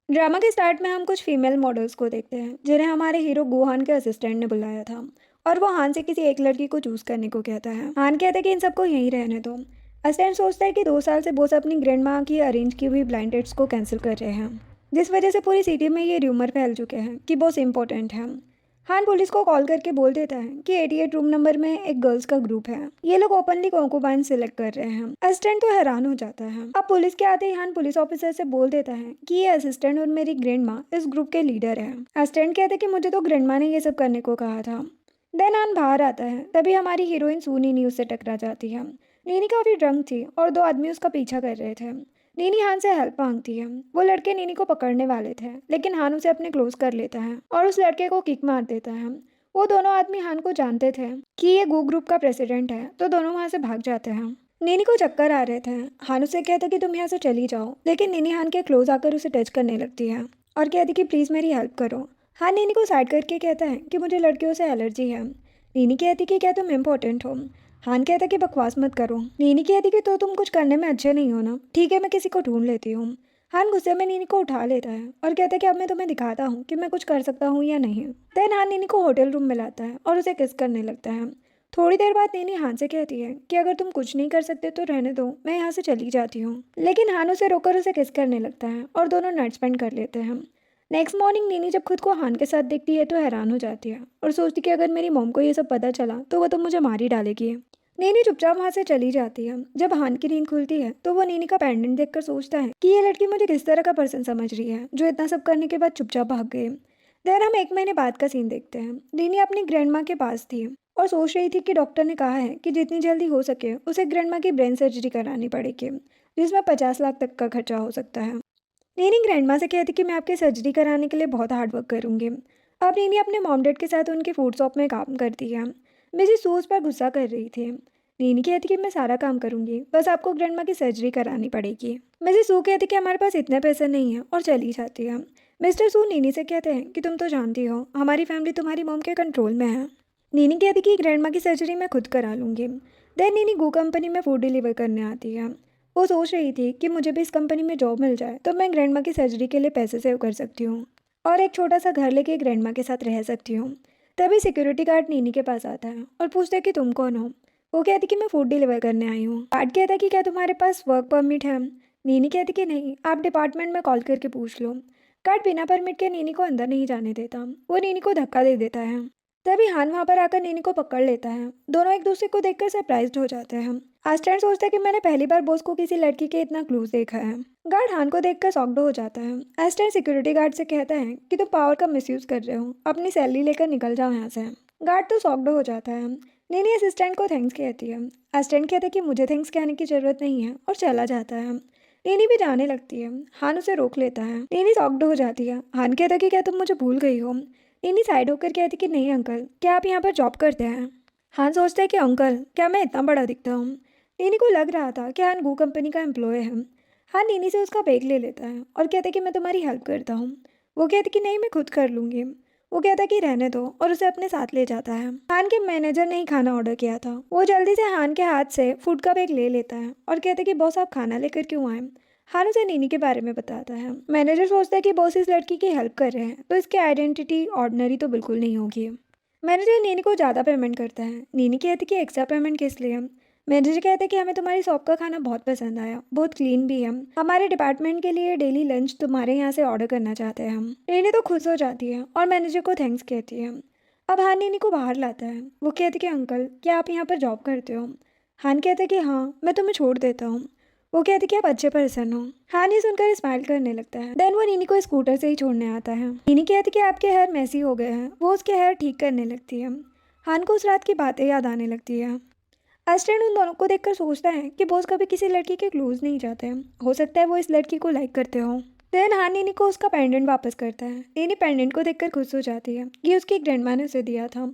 Drama के start में हम कुछ फीमेल मॉडल्स को देखते हैं जिन्हें हमारे हीरो गुहान के असिस्टेंट ने बुलाया था। और वो हान से किसी एक लड़की को चूज करने को कहता है। हान कहता है कि इन सबको यहीं रहने दो। असिस्टेंट सोचता है कि 2 साल से बोस अपनी ग्रैंड माँ की अरेंज की हुई ब्लाइंड डेट्स को कैंसिल कर रहे हैं, जिस वजह से पूरी सिटी में ये र्यूमर फैल चुके हैं कि बॉस इंपॉर्टेंट है। हान पुलिस को कॉल करके बोल देता है कि 88 रूम नंबर में एक गर्ल्स का ग्रुप है, ये लोग ओपनली कोंकोबाइन सिलेक्ट कर रहे हैं। असिस्टेंट तो हैरान हो जाता है। अब पुलिस के आते ही हान पुलिस ऑफिसर से बोल देता है कि ये असिस्टेंट और मेरी ग्रैंड माँ इस ग्रुप के लीडर है। असिस्टेंट कहते हैं कि मुझे तो ग्रैंड माँ ने ये सब करने को कहा था। देन हान बाहर आता है, तभी हमारी हीरोइन सू नीनी उससे टकरा जाती है। नीनी काफी ड्रंक थी और 2 आदमी उसका पीछा कर रहे थे। नीनी हान से हेल्प मांगती है। वो लड़के नीनी को पकड़ने वाले थे, लेकिन हान उसे अपने क्लोज कर लेता है और उस लड़के को किक मार देता है। वो दोनों आदमी हान को जानते थे कि ये गू ग्रुप का प्रेसिडेंट है, तो दोनों वहां से भाग जाते हैं। नीनी को चक्कर आ रहे थे। हान उसे कहता कि तुम यहाँ से चली जाओ, लेकिन नीनी हान के क्लोज आकर उसे टच करने लगती है और कहती कि प्लीज़ मेरी हेल्प करो। हान नीनी को साइड करके कहता है कि मुझे लड़कियों से एलर्जी है। नीनी कहती कि क्या तुम इम्पोर्टेंट हो। हान कहता कि बकवास मत करो। नीनी कहती कि तो तुम कुछ करने में अच्छे नहीं हो ना, ठीक है मैं किसी को ढूंढ लेती हूँ। हान गुस्से में नीनी को उठा लेता है और कहता है कि अब मैं तुम्हें दिखाता हूँ कि मैं कुछ कर सकता हूँ या नहीं। देन हान नीनी को होटल रूम में लाता है और उसे किस करने लगता है। थोड़ी देर बाद नीनी हान से कहती है कि अगर तुम कुछ नहीं कर सकते तो रहने दो, मैं यहाँ से चली जाती हूँ। लेकिन हान उसे रोककर उसे किस करने लगता है और दोनों नाइट स्पेंड कर लेते हैं। नेक्स्ट मॉर्निंग नीनी जब खुद को हान के साथ देखती है तो हैरान हो जाती है और सोचती कि अगर मेरी मॉम को ये सब पता चला तो वो तो मुझे मार ही डालेगी। नीनी चुपचाप वहां से चली जाती है। जब हान की नींद खुलती है तो वो नीनी का पेंडेंट देखकर सोचता है कि ये लड़की मुझे किस तरह का पर्सन समझ रही है जो इतना सब करने के बाद चुपचाप भाग गए। देन हम 1 महीने बाद का सीन देखते हैं। नीनी अपनी ग्रैंड माँ के पास थी और सोच रही थी कि डॉक्टर ने कहा है कि जितनी जल्दी हो सके उसे ग्रैंड माँ की ब्रेन सर्जरी करानी पड़ेगी, जिसमें 50 लाख तक का खर्चा हो सकता है। नीनी ग्रैंडमा से कहती कि मैं आपकी सर्जरी कराने के लिए बहुत हार्ड वर्क करूंगी। अब नीनी अपने मॉम डैड के साथ उनकी फूड शॉप में काम करती है। मिजी सूज पर गुस्सा कर रही थी। नीनी कहती कि मैं सारा काम करूंगी, बस आपको ग्रैंडमा की सर्जरी करानी पड़ेगी। मिजी सू कहती कि हमारे पास इतने पैसे नहीं हैं और चली जाती है। मिस्टर सू नीनी से कहते हैं कि तुम तो जानती हो हमारी फैमिली तुम्हारी मॉम के कंट्रोल में है। नीनी कहती कि ग्रैंडमा की सर्जरी मैं खुद करा लूंगी। देन नीनी गो कंपनी में फूड डिलीवर करने आती है। वो सोच रही थी कि मुझे भी इस कंपनी में जॉब मिल जाए तो मैं ग्रैंडमा की सर्जरी के लिए पैसे सेव कर सकती हूँ और एक छोटा सा घर लेके ग्रैंडमा के साथ रह सकती हूँ। तभी सिक्योरिटी गार्ड नीनी के पास आता है और पूछता है कि तुम कौन हो। वो कहती कि मैं फूड डिलीवर करने आई हूँ। गार्ड कहता है कि क्या तुम्हारे पास वर्क परमिट है। नीनी कहती कि नहीं, आप डिपार्टमेंट में कॉल करके पूछ लो। गार्ड बिना परमिट के नीनी को अंदर नहीं जाने देता। वो नीनी को धक्का दे देता है। तभी हान वहां पर आकर नीनी को पकड़ लेता है। दोनों एक दूसरे को देखकर सरप्राइज्ड हो जाते हैं। आस्टैंड सोचता है कि मैंने पहली बार बॉस को किसी लड़की के इतना क्लोज देखा है। गार्ड हान को देखकर सॉक्ड हो जाता है। आस्टैंड सिक्योरिटी गार्ड से कहता है कि तुम पावर का मिसयूज कर रहे हो, अपनी सैलरी लेकर निकल जाओ यहाँ से। गार्ड तो सॉक्ड हो जाता है। नीनी असिस्टेंट को थैंक्स कहती है। असिस्टेंट कहता है कि मुझे थैंक्स कहने की जरूरत नहीं है और चला जाता है। नीनी भी जाने लगती है। हान उसे रोक लेता है। नीनी सॉक्ड हो जाती है। हान कहता है कि क्या तुम मुझे भूल गई हो। नीनी साइड होकर कहती कि नहीं अंकल, क्या आप यहाँ पर जॉब करते हैं। हान सोचता है कि अंकल क्या मैं इतना बड़ा दिखता हूँ। नीनी को लग रहा था कि हान गू कंपनी का एम्प्लॉय है। हान नीनी से उसका बैग ले लेता है और कहता है कि मैं तुम्हारी हेल्प करता हूँ। वो कहती कि नहीं मैं खुद कर लूँगी। वो कहता कि रहने दो और उसे अपने साथ ले जाता है। हान के मैनेजर ने ही खाना ऑर्डर किया था। वो जल्दी से हान के हाथ से फूड का बैग ले लेता है और कहता है कि बॉस आप खाना लेकर क्यों आए। हान उसे नीनी के बारे में बताता है। मैनेजर सोचता है कि बॉस इस लड़की की हेल्प कर रहे हैं तो इसकी आइडेंटिटी ऑर्डिनरी तो बिल्कुल नहीं होगी। मैनेजर नीनी को ज़्यादा पेमेंट करता है। नीनी कहती कि एक्स्ट्रा पेमेंट किस लिए। मैनेजर कहते हैं कि हमें तुम्हारी शॉप का खाना बहुत पसंद आया, बहुत क्लीन भी है। हमारे डिपार्टमेंट के लिए डेली लंच तुम्हारे यहाँ से ऑर्डर करना चाहते हैं हम। नीनी तो खुश हो जाती है और मैनेजर को थैंक्स कहती है। अब हान नीनी को बाहर लाता है। वो कहती कि अंकल क्या आप यहाँ पर जॉब करते हो। हान कहते कि हाँ मैं तुम्हें छोड़ देता हूँ। वो कहती कि आप अच्छे पर्सन हो। हान ये सुनकर स्माइल करने लगता है। देन वो नीनी को स्कूटर से ही छोड़ने आता है। नीनी कहती कि आपके हेयर मैसी हो गए हैं। वो उसके हेयर ठीक करने लगती है। हान को उस रात की बातें याद आने लगती है। असिस्टेंट उन दोनों को देखकर सोचता है कि बॉस कभी किसी लड़की के क्लोज नहीं जाते हैं। हो सकता है वो इस लड़की को लाइक करते हो। देन हान नीनी को उसका पेंडेंट वापस करता है। नीनी पेंडेंट को देखकर खुश हो जाती है। ये उसकी ग्रैंडमा ने उसे दिया था।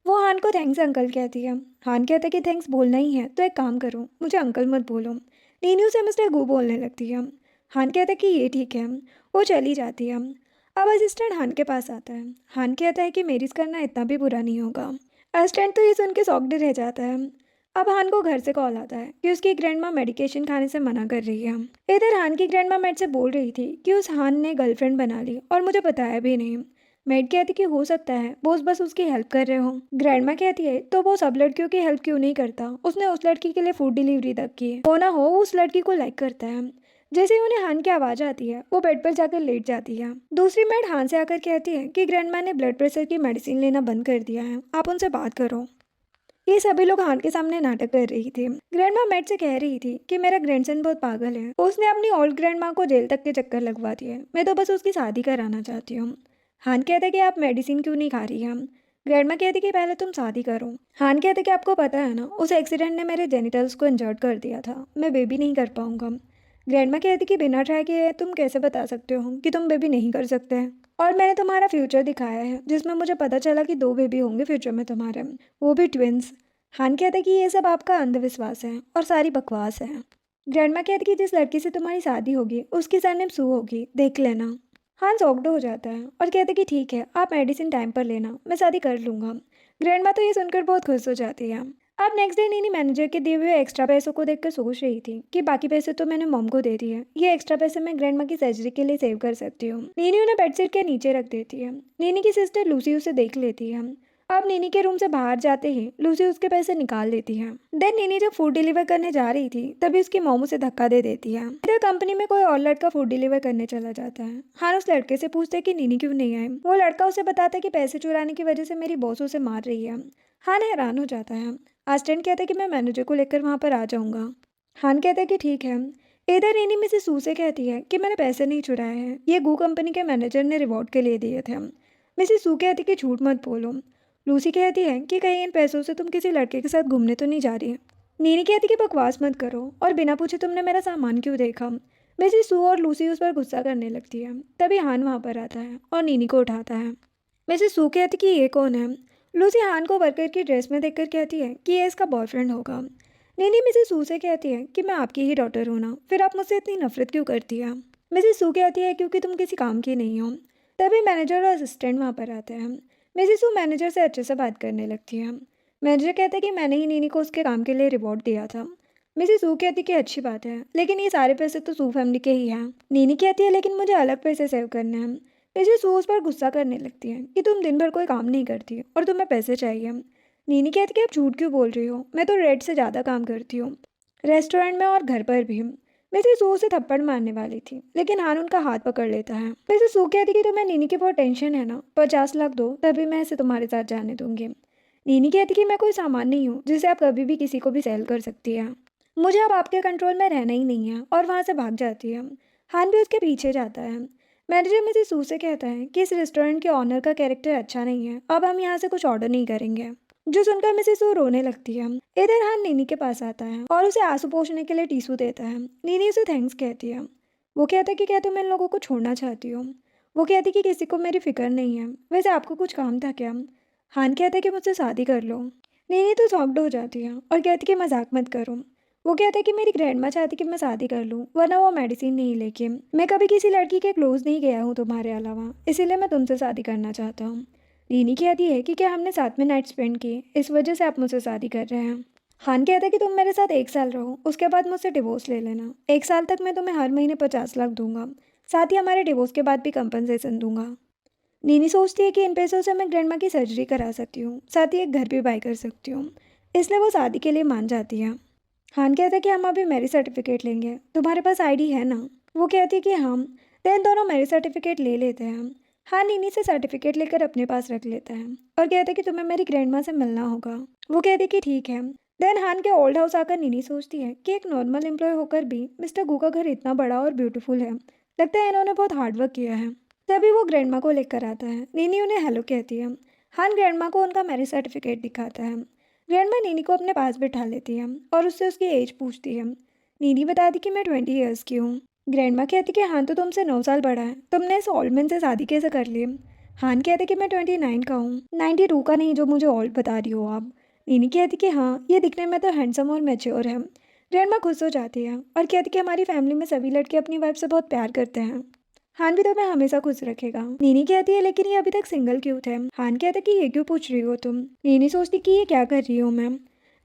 वो हान को थैंक्स अंकल कहती है। हान कहता है कि थैंक्स बोलना ही है तो एक काम करो, मुझे अंकल मत बोलो। नीनी उसे मिस्टर गू बोलने लगती है। हान कहता है कि ये ठीक है। वो चली जाती है। अब असिस्टेंट हान के पास आता है। हान कहता है कि मेरिज करना इतना भी बुरा नहीं होगा। असिस्टेंट तो ये सुन के सॉक्ड रह जाता है। अब हान को घर से कॉल आता है कि उसकी ग्रैंडमा मेडिकेशन खाने से मना कर रही है। इधर हान की ग्रैंडमा मेड से बोल रही थी कि उस हान ने गर्लफ्रेंड बना ली और मुझे बताया भी नहीं। मेड कहती कि हो सकता है बोस बस उसकी हेल्प कर रहे हो। ग्रैंडमा कहती है तो वो सब लड़कियों की हेल्प क्यों नहीं करता, उसने उस लड़की के लिए फूड डिलीवरी तक की है। हो ना हो वो उस लड़की को लाइक करता है। जैसे ही उन्हें हान की आवाज़ आती है वो बेड पर जाकर लेट जाती है। दूसरी मेड हान से आकर कहती है कि ग्रैंडमा ने ब्लड प्रेशर की मेडिसिन लेना बंद कर दिया है, आप उनसे बात करो। ये सभी लोग हान के सामने नाटक कर रही थी। ग्रैंडमा मेड से कह रही थी कि मेरा ग्रैंडसन बहुत पागल है, उसने अपनी ओल्ड ग्रैंडमा को जेल तक के चक्कर लगवा दिए, मैं तो बस उसकी शादी कराना चाहती हूँ। हान कहते कि आप मेडिसिन क्यों नहीं खा रही हैं। ग्रैंडमा कहती कि पहले तुम शादी करो। हान कहते कि आपको पता है ना उस एक्सीडेंट ने मेरे जेनिटल्स को इंजर्ड कर दिया था, मैं बेबी नहीं कर पाऊंगा। ग्रैंडमा कहती कि बिना ट्राई किए तुम कैसे बता सकते हो कि तुम बेबी नहीं कर सकते हैं, और मैंने तुम्हारा फ्यूचर दिखाया है जिसमें मुझे पता चला कि 2 बेबी होंगे फ्यूचर में तुम्हारे, वो भी ट्विंस। हान कहते कि ये सब आपका अंधविश्वास है और सारी बकवास है। ग्रैंडमा कहती कि जिस लड़की से तुम्हारी शादी होगी उसकी सरनेम सू होगी, देख लेना। हान सॉक्ड हो जाता है और कहते कि ठीक है आप मेडिसिन टाइम पर लेना, मैं शादी कर लूँगा। ग्रैंडमा तो ये सुनकर बहुत खुश हो जाती है। अब नेक्स्ट डे नीनी मैनेजर के दिए हुए एक्स्ट्रा पैसों को देखकर सोच रही थी कि बाकी पैसे तो मैंने मॉम को दे दिए, ये एक्स्ट्रा पैसे मैं ग्रैंडमा की सर्जरी के लिए सेव कर सकती हूँ। नीनी उन्हें बेडशीट के नीचे रख देती है। नीनी की सिस्टर लूसी उसे देख लेती है। अब नीनी के रूम से बाहर जाते ही लूसी उसके पैसे निकाल लेती है। देन नीनी जब फूड डिलीवर करने जा रही थी तभी उसकी मॉम उसे धक्का दे देती है। इधर कंपनी में कोई और लड़का फूड डिलीवर करने चला जाता है। हान उस लड़के से पूछते हैं कि नीनी क्यों नहीं आई। वो लड़का उसे बताता है कि पैसे चुराने की वजह से मेरी बॉस उसे मार रही है। हान हैरान हो जाता है। असिस्टेंट कहता है कि मैं मैनेजर को लेकर वहाँ पर आ जाऊँगा। हान कहता है कि ठीक है। इधर नीनी मिसेस सू से कहती है कि मैंने पैसे नहीं चुराए हैं, ये गू कंपनी के मैनेजर ने रिवॉर्ड के लिए दिए थे। मिसेस सू कहती कि झूठ मत बोलो। लूसी कहती है कि कहीं इन पैसों से तुम किसी लड़के के साथ घूमने तो नहीं जा रही। नीनी कहती कि बकवास मत करो और बिना पूछे तुमने मेरा सामान क्यों देखा। मिसेस सू और लूसी उस पर गुस्सा करने लगती है। तभी हान वहाँ पर आता है और नीनी को उठाता है। मिसेस सू कहती कि ये कौन है। लूसी हान को वर्कर की ड्रेस में देखकर कहती है कि ये इसका बॉयफ्रेंड होगा। नीनी मिसेस सू से कहती है कि मैं आपकी ही डॉटर हूँ ना, फिर आप मुझसे इतनी नफरत क्यों करती है। मिसेस सू कहती है क्योंकि तुम किसी काम की नहीं हो। तभी मैनेजर और असिस्टेंट वहाँ पर आते हैं। मिसेस सू मैनेजर से अच्छे से बात करने लगती है। मैनेजर कहता है कि मैंने ही नीनी को उसके काम के लिए रिवॉर्ड दिया था। मिसेस सू कहती कि अच्छी बात है, लेकिन ये सारे पैसे तो सू फैमिली के ही हैं। नीनी कहती है लेकिन मुझे अलग पैसे सेव करने हैं। मिसेस सू उस पर गुस्सा करने लगती है कि तुम दिन भर कोई काम नहीं करती और तुम्हें पैसे चाहिए। नीनी कहती कि आप झूठ क्यों बोल रही हो, मैं तो रेट से ज़्यादा काम करती हूँ, रेस्टोरेंट में और घर पर भी। मिसेस सू उसे थप्पड़ मारने वाली थी लेकिन हान उनका हाथ पकड़ लेता है। मिसेस सू कहती कि तुम्हें नीनी की बहुत टेंशन है ना, 50 लाख दो तभी मैं इसे तुम्हारे साथ जाने दूंगी। नीनी कहती कि मैं कोई सामान नहीं हूँ जिसे आप कभी भी किसी को भी सेल कर सकती है, मुझे अब आपके कंट्रोल में रहना ही नहीं है, और वहाँ से भाग जाती है। हान भी उसके पीछे जाता है। मैनेजर मिसेस सू से कहता है कि इस रेस्टोरेंट के ऑनर का कैरेक्टर अच्छा नहीं है, अब हम यहाँ से कुछ ऑर्डर नहीं करेंगे। जो सुनकर मिसेस सू रोने लगती है। इधर हान नीनी के पास आता है और उसे आंसू पोंछने के लिए टिश्यू देता है। नीनी उसे थैंक्स कहती है। वो कहता है कि क्या तुम इन लोगों को छोड़ना चाहती हो। वो कहती कि किसी को मेरी फिक्र नहीं है, वैसे आपको कुछ काम था क्या। हान कहता है कि मुझसे शादी कर लो। नीनी तो शॉक्ड हो जाती है और कहती कि मजाक मत करो। वो कहता है कि मेरी ग्रैंडमा चाहती कि मैं शादी कर लूँ, वरना वो मेडिसिन नहीं लेके। मैं कभी किसी लड़की के क्लोज नहीं गया हूँ तुम्हारे अलावा, इसीलिए मैं तुमसे शादी करना चाहता हूँ। नीनी कहती है कि क्या हमने साथ में नाइट स्पेंड की, इस वजह से आप मुझसे शादी कर रहे हैं। हान कहता है कि तुम मेरे साथ 1 साल रहो, उसके बाद मुझसे डिवोर्स ले लेना। 1 साल तक मैं तुम्हें हर महीने 50 लाख दूंगा, साथ ही हमारे डिवोर्स के बाद भी कंपनसेशन दूंगा। नीनी सोचती है कि इन पैसों से मैं ग्रैंडमा की सर्जरी करा सकती हूँ, साथ ही एक घर भी बाई कर सकती हूँ, इसलिए वो शादी के लिए मान जाती है। हान कहता है कि हम अभी मैरिज सर्टिफिकेट लेंगे, तुम्हारे पास आईडी है ना। वो कहती है कि हम। देन दोनों मैरिज सर्टिफिकेट ले लेते हैं। हान नीनी से सर्टिफिकेट लेकर अपने पास रख लेता है और कहता है कि तुम्हें मेरी ग्रैंडमा से मिलना होगा। वो कहती है कि ठीक है। देन हान के ओल्ड हाउस आकर नीनी सोचती है कि एक नॉर्मल एम्प्लॉय होकर भी मिस्टर गू का घर इतना बड़ा और ब्यूटीफुल है, लगता है इन्होंने बहुत हार्डवर्क किया है। तभी वो ग्रैंडमा को लेकर आता है। नीनी उन्हें हेलो कहती है। हान ग्रैंडमा को उनका मैरिज सर्टिफिकेट दिखाता है। ग्रैंडमा नीनी को अपने पास बिठा लेती है और उससे उसकी एज पूछती है। नीनी बताती कि मैं 20 ईयर्स की हूँ। ग्रैंडमा कहती कि हान तो तुमसे 9 साल बड़ा है, तुमने इस ओल्ड मैन से शादी कैसे कर ली। हान कहते कि मैं 29 का हूँ, 92 का नहीं जो मुझे ओल्ड बता रही हो आप। नीनी कहती कि हाँ ये दिखने में तो हैंडसम और मैच्योर है। ग्रैंडमा खुश हो जाती है और कहती कि हमारी फैमिली में सभी लड़के अपनी वाइफ से बहुत प्यार करते हैं, हान भी तुम्हें हमेशा खुश रखेगा। नीनी कहती है लेकिन ये अभी तक सिंगल क्यों थे। हान कहता कि ये क्यों पूछ रही हो तुम। नीनी सोचती कि ये क्या कर रही हो मैम।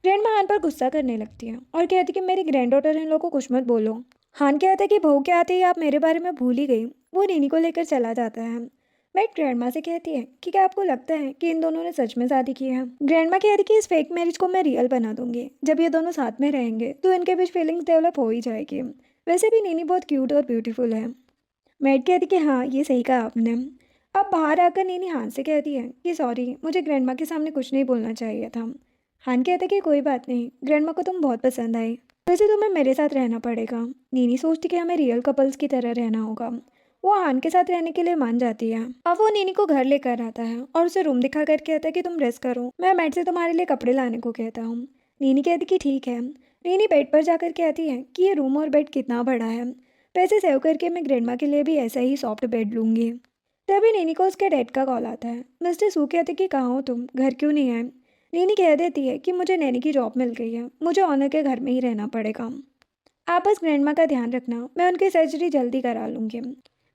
ग्रैंडमा हान पर गुस्सा करने लगती है और कहती कि मेरी ग्रैंड डॉटर इन लोगों को कुछ मत बोलो। हान कहता है कि बहू के आते ही आप मेरे बारे में भूल ही गई। वो नीनी को लेकर चला जाता है। मैट ग्रैंडमा से कहती है कि क्या आपको लगता है कि इन दोनों ने सच में शादी की है। ग्रैंडमा कहती है कि इस फेक मैरिज को मैं रियल बना दूंगी। जब ये दोनों साथ में रहेंगे तो इनके बीच फीलिंग्स डेवलप हो ही जाएगी। वैसे भी नीनी बहुत क्यूट और ब्यूटीफुल है। मैट कहती कि हाँ, ये सही कहा आपने। अब बाहर आकर नीनी हान से कहती है कि सॉरी, मुझे ग्रैंडमा के सामने कुछ नहीं बोलना चाहिए था। हान कहते कि कोई बात नहीं, ग्रैंडमा को तुम बहुत पसंद आई, वैसे तुम्हें मेरे साथ रहना पड़ेगा। नीनी सोचती कि हमें रियल कपल्स की तरह रहना होगा। वो हान के साथ रहने के लिए मान जाती है। अब वो नीनी को घर लेकर आता है और उसे रूम दिखा कर कहता है कि तुम रेस्ट करो, मैं मैट से तुम्हारे लिए कपड़े लाने को कहता हूँ। नीनी कहती कि ठीक है। नीनी बेड पर जाकर कहती है कि ये रूम और बेड कितना बड़ा है, पैसे सेव करके मैं ग्रैंडमा के लिए भी ऐसा ही सॉफ्ट बेड लूंगी। तभी नीनी को उसके डैड का कॉल आता है। मिस्टर सू कहते कि कहाँ हो तुम, घर क्यों नहीं आए। नीनी कह देती है कि मुझे नैनी की जॉब मिल गई है, मुझे ऑनर के घर में ही रहना पड़ेगा। आप बस ग्रैंडमा का ध्यान रखना, मैं उनकी सर्जरी जल्दी करा लूँगी।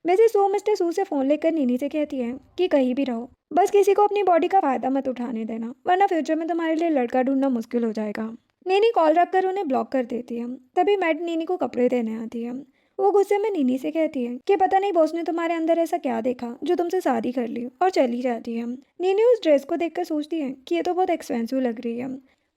वैसे सू मिस्टर सू से फ़ोन लेकर नीनी से कहती है कि कहीं भी रहो, बस किसी को अपनी बॉडी का फ़ायदा मत उठाने देना, वरना फ्यूचर में तुम्हारे लिए लड़का ढूंढना मुश्किल हो जाएगा। नीनी कॉल रखकर उन्हें ब्लॉक कर देती है। तभी मैट नीनी को कपड़े देने आती है। वो गुस्से में नीनी से कहती है कि पता नहीं बॉस ने तुम्हारे अंदर ऐसा क्या देखा जो तुमसे शादी कर ली, और चली जाती है। नीनी उस ड्रेस को देखकर सोचती है कि ये तो बहुत एक्सपेंसिव लग रही है,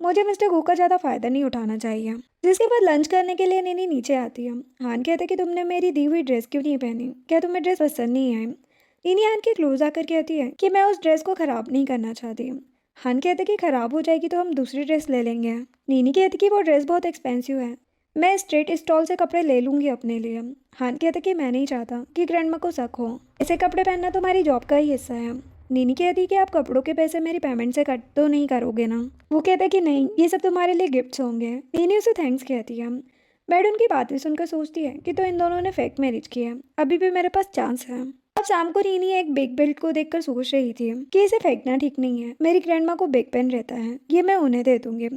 मुझे मिस्टर गू का ज़्यादा फ़ायदा नहीं उठाना चाहिए। जिसके बाद लंच करने के लिए नीनी नीचे आती है। हान कहते कि तुमने मेरी दी हुई ड्रेस क्यों नहीं पहनी, क्या तुम्हें ड्रेस पसंद नहीं आई। नीनी हान के क्लोज आकर कहती है कि मैं उस ड्रेस को ख़राब नहीं करना चाहती। हान कहते कि ख़राब हो जाएगी तो हम दूसरी ड्रेस ले लेंगे। नीनी कहती कि वो ड्रेस बहुत एक्सपेंसिव है, मैं स्ट्रेट स्टॉल से कपड़े ले लूँगी अपने लिए। हान कहते कि मैं नहीं चाहता कि ग्रैंडमा को शक हो, ऐसे कपड़े पहनना तुम्हारी जॉब का ही हिस्सा है। नीनी कहती कि आप कपड़ों के पैसे मेरी पेमेंट से कट तो नहीं करोगे ना। वो कहता कि नहीं, ये सब तुम्हारे लिए गिफ्ट्स होंगे। नीनी उसे थैंक्स कहती है। मैड उनकी बातें सुनकर सोचती है कि तो इन दोनों ने फेक मैरिज की है, अभी भी मेरे पास चांस है। अब शाम को नीनी एक बिग बेल्ट को देखकर सोच रही थी कि इसे फेंकना ठीक नहीं है, मेरी ग्रैंडमा को बिग पेन रहता है, ये मैं उन्हें दे दूंगी।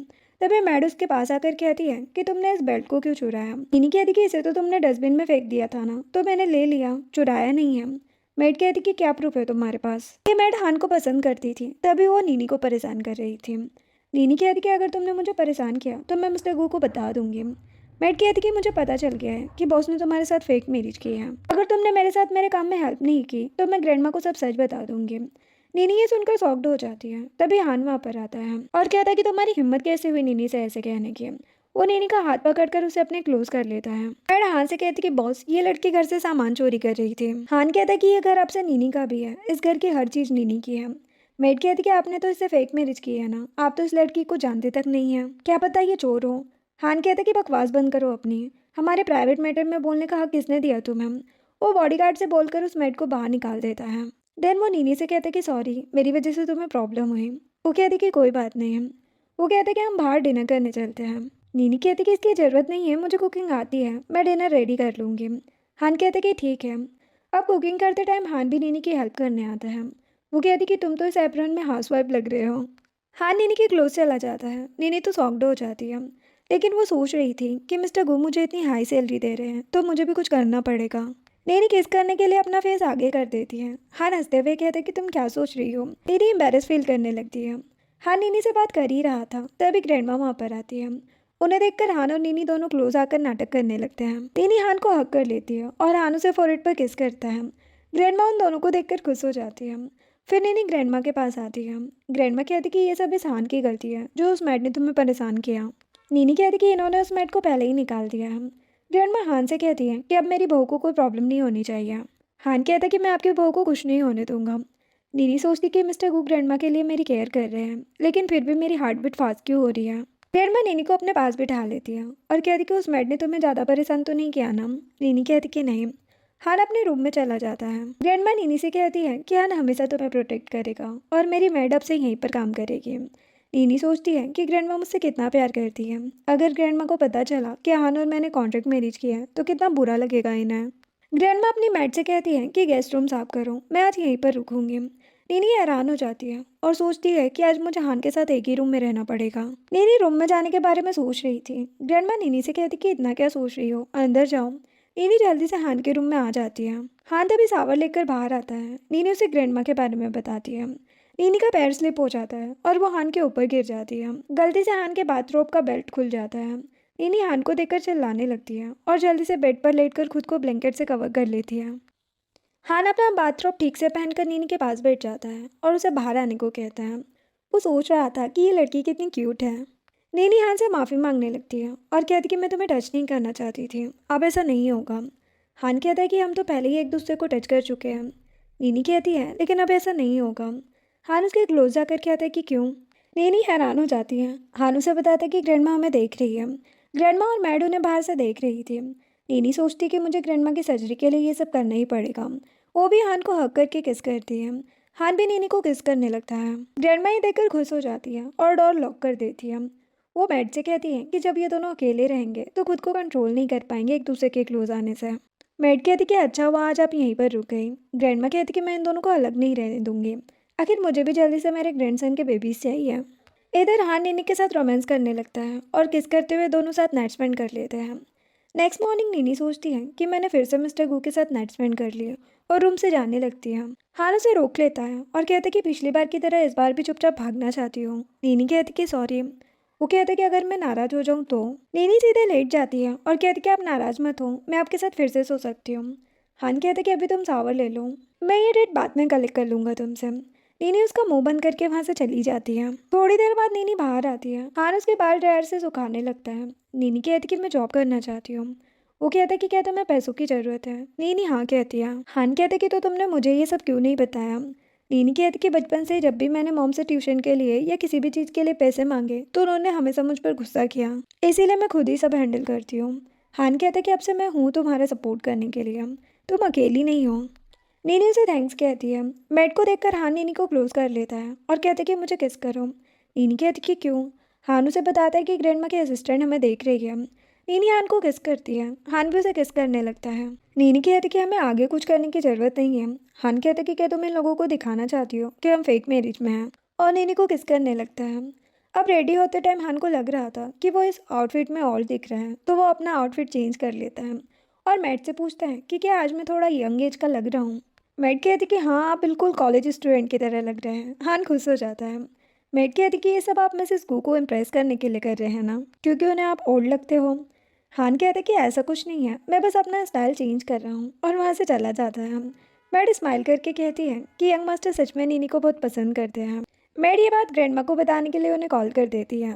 तभी मैड उसके पास आकर कहती है कि तुमने इस बेल्ट को क्यों चुराया। नीनी कहती कि इसे तो तुमने डस्टबिन में फेंक दिया था ना, तो मैंने ले लिया, चुराया नहीं है। मैड कहती कि क्या प्रूफ है तुम्हारे पास। ये मैड हान को पसंद करती थी, तभी वो नीनी को परेशान कर रही थी। नीनी कहती कि अगर तुमने मुझे परेशान किया तो मैं मिस्टर गू को बता दूंगी। मैड कहती कि मुझे पता चल गया है कि बॉस ने तुम्हारे साथ फेक मैरिज की है, अगर तुमने मेरे साथ मेरे काम में हेल्प नहीं की तो मैं ग्रैंडमा को सब सच बता दूंगी। नीनी ये सुनकर शॉक्ड हो जाती है। तभी हान वहाँ पर आता है और कहता है कि तुम्हारी हिम्मत कैसे हुई नीनी से ऐसे कहने की। वो नीनी का हाथ पकड़कर उसे अपने क्लोज कर लेता है। मैड हान से कहती कि बॉस, ये लड़की घर से सामान चोरी कर रही थी। हान कहता है कि ये घर आपसे नीनी का भी है, इस घर की हर चीज नीनी की है। मेड कहती कि आपने तो इससे फेक मैरिज की है ना, आप तो इस लड़की को जानते तक नहीं है, क्या पता ये चोर हो। हान कहता कि बकवास बंद करो अपनी, हमारे प्राइवेट मैटर में बोलने का हक किसने दिया तुम्हें। वो बॉडीगार्ड से बोलकर उस मेड को बाहर निकाल देता है। देन वो नीनी से कहते कि सॉरी, मेरी वजह से तुम्हें प्रॉब्लम हुई। वो कहती कि कोई बात नहीं है। वो कहते कि हम बाहर डिनर करने चलते हैं। नीनी कहती कि इसकी ज़रूरत नहीं है, मुझे कुकिंग आती है, मैं डिनर रेडी कर लूँगी। हान कहते कि ठीक है। अब कुकिंग करते टाइम हान भी नीनी की हेल्प करने आता है। वो कहती कि तुम तो इस एप्रन में हाउसवाइफ लग रहे हो। हान नीनी के क्लोज चला जाता है। नीनी तो शॉक्ड हो जाती है, लेकिन वो सोच रही थी कि मिस्टर गू मुझे इतनी हाई सैलरी दे रहे हैं तो मुझे भी कुछ करना पड़ेगा। नीनी किस करने के लिए अपना फेस आगे कर देती है। हान हंसते हुए कहते कि तुम क्या सोच रही हो। नीनी एम्बेरस फील करने लगती है। हान नीनी से बात कर ही रहा था, तभी ग्रैंडमा वहाँ पर आती है। उन्हें देखकर हान और नीनी दोनों क्लोज आकर नाटक करने लगते हैं। नीनी हान को हक कर लेती है और हान उसे फोरहेड पर किस करता है। ग्रैंडमा उन दोनों को देखकर खुश हो जाती है। फिर नीनी ग्रैंडमा के पास आती है। ग्रैंडमा कहती कि ये सब इस हान की गलती है जो उस मैड ने तुम्हें परेशान किया। नीनी कहती कि इन्होंने उस मैड को पहले ही निकाल दिया है। ग्रैंडमा हान से कहती है कि अब मेरी बहू को कोई प्रॉब्लम नहीं होनी चाहिए। हान कहता है कि मैं आपकी बहू को कुछ नहीं होने दूंगा। नीनी सोचती कि मिस्टर गू ग्रैंडमा के लिए मेरी केयर कर रहे हैं, लेकिन फिर भी मेरी हार्ट बीट फास्ट क्यों हो रही है। ग्रैंडमा नीनी को अपने पास बिठा लेती है और कहती कि उस मैड ने तुम्हें ज़्यादा परेशान तो नहीं किया ना। नीनी कहती कि नहीं। हान अपने रूम में चला जाता है। ग्रैंडमा नीनी से कहती है कि हान हमेशा तुम्हें प्रोटेक्ट करेगा और मेरी मैड अब से यहीं पर काम करेगी। नीनी सोचती है कि ग्रैंडमा मुझसे कितना प्यार करती है। अगर ग्रैंडमा को पता चला कि हान और मैंने कॉन्ट्रैक्ट मैरिज किया है तो कितना बुरा लगेगा इन्हें। ग्रैंडमा अपनी मैड से कहती है कि गेस्ट रूम साफ करो, मैं आज यहीं पर रुकूंगी। नीनी हैरान हो जाती है और सोचती है कि आज मुझे हान के साथ एक ही रूम में रहना पड़ेगा। नीनी रूम में जाने के बारे में सोच रही थी। ग्रैंडमा नीनी से कहती कि इतना क्या सोच रही हो, अंदर जाओ। नीनी जल्दी से हान के रूम में आ जाती है। हान तभी सावर लेकर बाहर आता है। नीनी उसे ग्रैंडमा के बारे में बताती है। नीनी का पैर स्लिप हो जाता है और वो हान के ऊपर गिर जाती है। गलती से हान के बाथरोब का बेल्ट खुल जाता है। नीनी हान को देखकर चिल्लाने लगती है और जल्दी से बेड पर लेटकर खुद को ब्लैंकेट से कवर कर लेती है। हान अपना बाथरोब ठीक से पहनकर नीनी के पास बैठ जाता है और उसे बाहर आने को कहता है। वो सोच रहा था कि ये लड़की कितनी क्यूट है। नीनी हान से माफ़ी मांगने लगती है और कहती कि मैं तुम्हें टच नहीं करना चाहती थी, अब ऐसा नहीं होगा। हान कहता है कि हम तो पहले ही एक दूसरे को टच कर चुके हैं। नीनी कहती है लेकिन अब ऐसा नहीं होगा। हान उसके क्लोज जाकर कहता है कि क्यों। नीनी हैरान हो जाती है। हान उसे बताता है कि ग्रैंडमा हमें देख रही है। ग्रैंडमा और मैड उन्हें बाहर से देख रही थी। नीनी सोचती कि मुझे ग्रैंडमा की सर्जरी के लिए ये सब करना ही पड़ेगा। वो भी हान को हक करके किस करती है। हान भी नीनी को किस करने लगता है। ग्रैंडमा ये देखकर खुश हो जाती है और डोर लॉक कर देती है। वो मैड से कहती है कि जब ये दोनों अकेले रहेंगे तो खुद को कंट्रोल नहीं कर पाएंगे एक दूसरे के क्लोज आने से। मैड कहती कि अच्छा हुआ आज आप यहीं पर रुक गई। ग्रैंडमा कहती कि मैं इन दोनों को अलग नहीं रहने दूंगी, आखिर मुझे भी जल्दी से मेरे ग्रैंडसन के बेबीज चाहिए। इधर हान नीनी के साथ रोमांस करने लगता है और किस करते हुए दोनों साथ नाइट स्पेंड कर लेते हैं। नेक्स्ट मॉर्निंग नीनी सोचती है कि मैंने फिर से मिस्टर गू के साथ नाइट स्पेंड कर लिया और रूम से जाने लगती है। हान उसे रोक लेता है और कहता है कि पिछली बार की तरह इस बार भी चुपचाप भागना चाहती हूँ। नीनी कहती कि सॉरी। वो कहता है कि अगर मैं नाराज हो जाऊँ तो। नीनी सीधे लेट जाती है और कहती कि आप नाराज मत हो, मैं आपके साथ फिर से सो सकती हूँ। हान कहता है कि अभी तुम शावर ले लो, मैं ये डेट बाद में कलेक्ट कर लूँगा तुमसे। नीनी उसका मुंह बंद करके वहाँ से चली जाती है। थोड़ी देर बाद नीनी बाहर आती है। हान उसके बाल ड्रायर से सुखाने लगता है। नीनी कहती कि मैं जॉब करना चाहती हूँ। वो कहता है कि क्या तुम्हें पैसों की ज़रूरत है। नीनी हाँ कहती है। हान कहते कि तो तुमने मुझे ये सब क्यों नहीं बताया। नीनी कहती कि बचपन से जब भी मैंने मॉम से ट्यूशन के लिए या किसी भी चीज़ के लिए पैसे मांगे तो उन्होंने हमेशा मुझ पर गुस्सा किया, इसीलिए मैं खुद ही सब हैंडल करती हूँ। हान कहता कि अब से मैं हूँ तुम्हारा सपोर्ट करने के लिए, तुम अकेली नहीं हो। नीनी उसे थैंक्स कहती है। मैट को देखकर हान नीनी को क्लोज कर लेता है और कहते कि मुझे किस करो। नीनी कहती कि क्यों। हान उसे बताता है कि ग्रैंडमा की असिस्टेंट हमें देख रही है। नीनी हान को किस करती है। हान भी उसे किस करने लगता है। नीनी कहती कि हमें आगे कुछ करने की ज़रूरत नहीं है। हान कहते कि क्या तुम इन लोगों को दिखाना चाहती हो कि हम फेक मैरिज में हैं, और नीनी को किस करने लगता है। अब रेडी होते टाइम हान को लग रहा था कि वो इस आउटफिट में और दिख रहा है, तो वो अपना आउटफिट चेंज कर लेता है और मैट से पूछता है कि क्या आज मैं थोड़ा यंग एज का लग रहा हूँ। मैट कहती कि हाँ आप बिल्कुल कॉलेज स्टूडेंट की तरह लग रहे हैं। हान खुश हो जाता है। मैट कहती कि ये सब आप मिसेस गू को इम्प्रेस करने के लिए कर रहे हैं ना, क्योंकि उन्हें आप ओल्ड लगते हो। हान कहता कि ऐसा कुछ नहीं है, मैं बस अपना स्टाइल चेंज कर रहा हूँ, और वहाँ से चला जाता है। मैड स्माइल करके कहती है कि यंग मास्टर सच में नीनी को बहुत पसंद करते हैं। मैड ये बात ग्रैंडमा को बताने के लिए उन्हें कॉल कर देती है।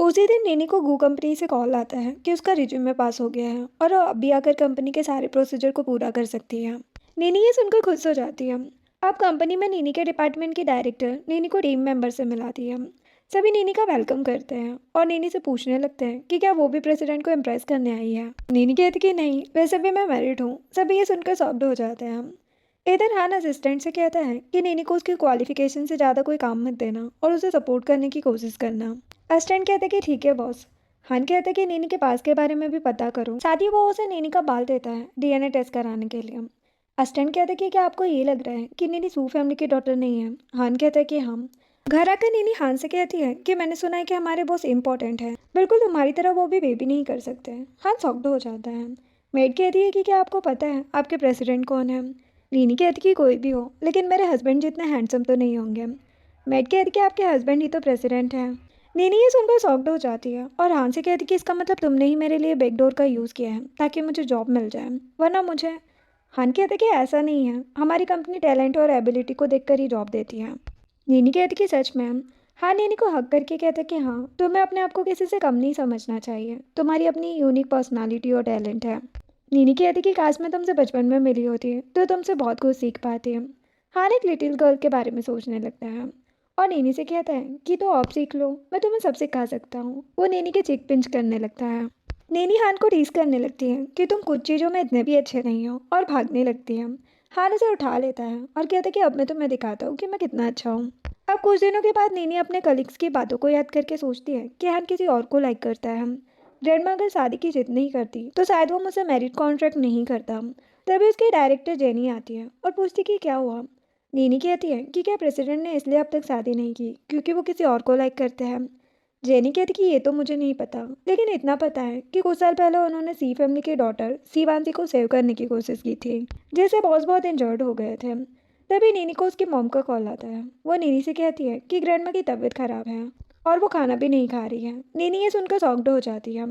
उसी दिन नीनी को गू कंपनी से कॉल आता है कि उसका रिज्यूमे पास हो गया है और वो अभी आकर कंपनी के सारे प्रोसीजर को पूरा कर सकती है। नीनी ये सुनकर खुश हो जाती है। अब कंपनी में नीनी के डिपार्टमेंट की डायरेक्टर नीनी को टीम मेंबर से मिलाती है। सभी नीनी का वेलकम करते हैं और नीनी से पूछने लगते हैं कि क्या वो भी प्रेसिडेंट को इम्प्रेस करने आई है। नीनी कहती कि नहीं, वैसे भी मैं मैरिड हूँ। सभी ये सुनकर शॉक्ड हो जाते हैं। इधर हान असिस्टेंट से कहता है कि नीनी को उसकी क्वालिफिकेशन से ज़्यादा कोई काम मत देना और उसे सपोर्ट करने की कोशिश करना। असिस्टेंट कहते कि ठीक है बॉस। हान कहता है कि नीनी के पास के बारे में भी पता करो। साथ ही वो उसे नीनी का बाल देता है डीएनए टेस्ट कराने के लिए। असिस्टेंट कहता है कि क्या आपको ये लग रहा है कि नीनी सू फैमिली की डॉटर नहीं है। हान कहता है कि हम। घर आकर नीनी हान से कहती है कि मैंने सुना है कि हमारे बॉस इंपॉर्टेंट है, बिल्कुल तुम्हारी तरह वो भी बेबी नहीं कर सकते। हान शॉक्ड हो जाता है। मेड कहती है कि क्या आपको पता है आपके प्रेसिडेंट कौन है। नीनी कहती कि कोई भी हो, लेकिन मेरे हस्बैंड जितने हैंडसम तो नहीं होंगे। मेड कहती कि आपके हस्बैंड ही तो प्रेसिडेंट हैं। नीनी ये सुनकर शॉक्ड हो जाती है और हान से कहती कि इसका मतलब तुमने ही मेरे लिए बैकडोर का यूज़ किया है ताकि मुझे जॉब मिल जाए, वरना मुझे। हान कहते कि ऐसा नहीं है, हमारी कंपनी टैलेंट और एबिलिटी को देखकर ही जॉब देती है। नीनी कहती कि सच में। हाँ नीनी को हक करके कहते कि हाँ तुम्हें अपने आप को किसी से कम नहीं समझना चाहिए, तुम्हारी अपनी यूनिक पर्सनालिटी और टैलेंट है। नीनी कहती कि काश मैं तुमसे बचपन में मिली होती तो तुमसे बहुत कुछ सीख पाती। हान एक लिटिल गर्ल के बारे में सोचने लगता है और नीनी से कहता है कि तो आप सीख लो, मैं तुम्हें सब सिखा सकता हूँ। वो नीनी के चिक पिंच करने लगता है। नीनी हान को टीस करने लगती है कि तुम कुछ चीज़ों में इतने भी अच्छे नहीं हो, और भागने लगती है। हान उसे उठा लेता है और कहता है कि अब मैं तुम्हें दिखाता हूँ कि मैं कितना अच्छा हूँ। अब कुछ दिनों के बाद नीनी अपने कलीग्स की बातों को याद करके सोचती है कि हान किसी और को लाइक करता है। ग्रैंडमा अगर शादी की जिद नहीं करती तो शायद वो मुझसे मैरिज कॉन्ट्रैक्ट नहीं करता। तभी उसकी डायरेक्टर जेनी आती है और पूछती कि क्या हुआ। नीनी कहती है कि क्या प्रेसिडेंट ने इसलिए अब तक शादी नहीं की क्योंकि वो किसी और को लाइक करते हैं। जेनी कहती कि ये तो मुझे नहीं पता, लेकिन इतना पता है कि कुछ साल पहले उन्होंने सी फैमिली की डॉटर शिवांशी को सेव करने की कोशिश की थी, जिससे बॉस बहुत इंजर्ड हो गए थे। तभी नीनी को उसकी मॉम का कॉल आता है। वो नीनी से कहती है कि ग्रैंडमा की तबीयत खराब है और वो खाना भी नहीं खा रही है। नीनी ये सुनकर शॉक्ड हो जाती है।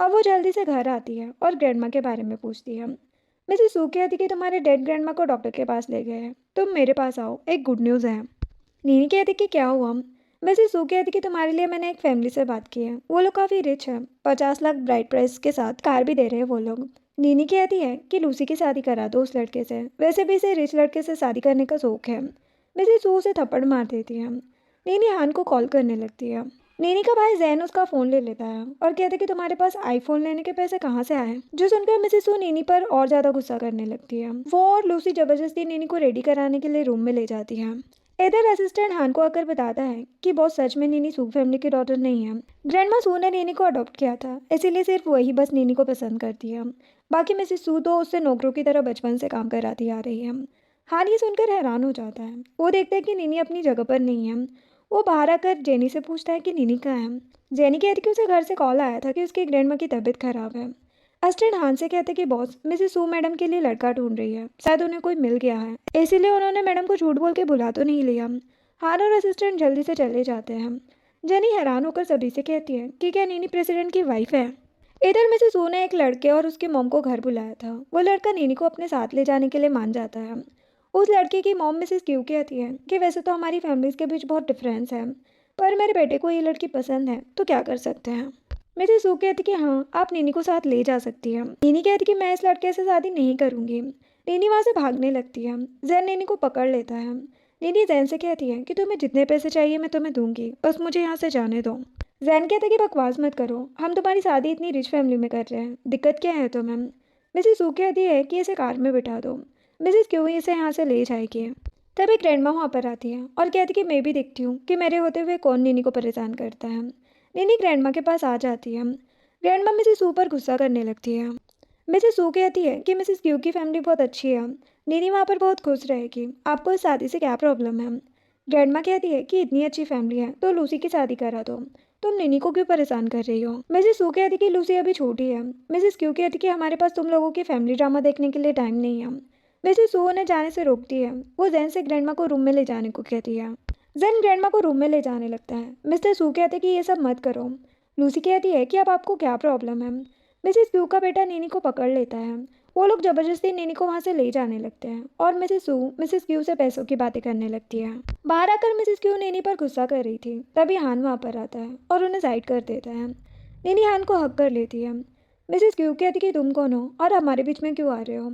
अब वो जल्दी से घर आती है और ग्रैंडमा के बारे में पूछती है। मिसेस सू कहती कि तुम्हारे डेड ग्रैंडमा को डॉक्टर के पास ले गए हैं, तुम मेरे पास आओ, एक गुड न्यूज़ है। नीनी कहती कि क्या हुआ। मिसेस सू कहती कि तुम्हारे लिए मैंने एक फैमिली से बात की है, वो लोग काफ़ी रिच है, 50 लाख ब्राइड प्राइस के साथ कार भी दे रहे हैं वो लोग। नीनी कहती है कि लूसी की शादी करा दो उस लड़के से, वैसे भी इसे रिच लड़के से शादी करने का शौक है। मिसेस सू उसे थप्पड़ मार देती है। नीनी हान को कॉल करने लगती है। नीनी का भाई जैन उसका फ़ोन ले लेता है और कहता है कि तुम्हारे पास आईफोन लेने के पैसे कहाँ से आए, जो सुनकर मिसेस सू नीनी पर और ज़्यादा गुस्सा करने लगती है। वो और लूसी ज़बरदस्ती नीनी को रेडी कराने के लिए रूम में ले जाती है। इधर असिस्टेंट हान को आकर बताता है कि बॉस सच में नीनी सू फैमिली की डॉटर नहीं है। ग्रैंडमा सू ने नीनी को अडॉप्ट किया था, इसीलिए सिर्फ वही बस नीनी को पसंद करती है। बाकी मिसेस सू तो उससे नौकरों की तरह बचपन से काम कराती आ रही है। हान ये सुनकर हैरान हो जाता है। वो देखता है कि नीनी अपनी जगह पर नहीं है। वो बाहर आकर जेनी से पूछता है कि नीनी कहाँ है। जेनी कहती है कि उसे घर से कॉल आया था कि उसकी ग्रैंडमा की तबीयत खराब है। असिस्टेंट हान से कहते कि बॉस मिसेस सू मैडम के लिए लड़का ढूंढ रही है, शायद उन्हें कोई मिल गया है, इसीलिए उन्होंने मैडम को झूठ बोल के बुला तो नहीं लिया। हान और असिस्टेंट जल्दी से चले जाते हैं। जेनी हैरान होकर सभी से कहती है कि क्या नीनी प्रेसिडेंट की वाइफ है। इधर मिसेस सू ने एक लड़के और उसके मॉम को घर बुलाया था। वो लड़का नीनी को अपने साथ ले जाने के लिए मान जाता है। उस लड़के की मॉम मिसेस क्यू कहती है कि वैसे तो हमारी फैमिलीज के बीच बहुत डिफरेंस है, पर मेरे बेटे को ये लड़की पसंद है, तो क्या कर सकते हैं। मिसेस सू कहती कि हाँ, आप नीनी को साथ ले जा सकती हैं। नीनी कहती कि मैं इस लड़के से शादी नहीं करूँगी। नीनी वहाँ से भागने लगती है। जैन नीनी को पकड़ लेता है। नीनी जैन से कहती है कि तुम्हें जितने पैसे चाहिए मैं तुम्हें दूंगी, बस मुझे यहाँ से जाने दो। जैन कहता है कि बकवास मत करो, हम तुम्हारी शादी इतनी रिच फैमिली में कर रहे हैं, दिक्कत क्या है तुम्हें। मिसेस सू कहती है कि इसे कार में बिठा दो। मिसेस क्यों इसे यहाँ से ले जाएगी। तभी ग्रैंडमा वहाँ पर आती है और कहती कि मैं भी देखती हूँ कि मेरे होते हुए कौन नीनी को परेशान करता है। नीनी ग्रैंडमा के पास आ जाती है। ग्रैंडमा मिसेस सू पर गुस्सा करने लगती है। मिसेस सू कहती है कि मिसेस क्यू की फैमिली बहुत अच्छी है, नीनी वहाँ पर बहुत खुश रहेगी, आपको इस शादी से क्या प्रॉब्लम है। ग्रैंडमा कहती है कि इतनी अच्छी फैमिली है तो लूसी की शादी करा दो, तुम नीनी को क्यों परेशान कर रही हो। मिसेस सू कहती कि लूसी अभी छोटी है। मिसेस क्यू कहती कि हमारे पास तुम लोगों की फैमिली ड्रामा देखने के लिए टाइम नहीं है। मिसेस सू उन्हें जाने से रोकती है। वो जैन से ग्रैंडमा को रूम में ले जाने को कहती है। जैन ग्रैंडमा को रूम में ले जाने लगता है। मिस्टर सू कहते कि ये सब मत करो। लूसी कहती है कि अब आपको क्या प्रॉब्लम है। मिसेस क्यू का बेटा नीनी को पकड़ लेता है। वो लोग ज़बरदस्ती नीनी को वहाँ से ले जाने लगते हैं और मिसेस सू मिसेस क्यू से पैसों की बातें करने लगती है। बाहर आकर मिसेस क्यू नीनी पर गुस्सा कर रही थी, तभी हान वहाँ पर आता है और उन्हें साइड कर देता है। नीनी हान को हक कर लेती है। मिसेस क्यू कहती कि तुम कौन हो और हमारे बीच में क्यों आ रहे हो।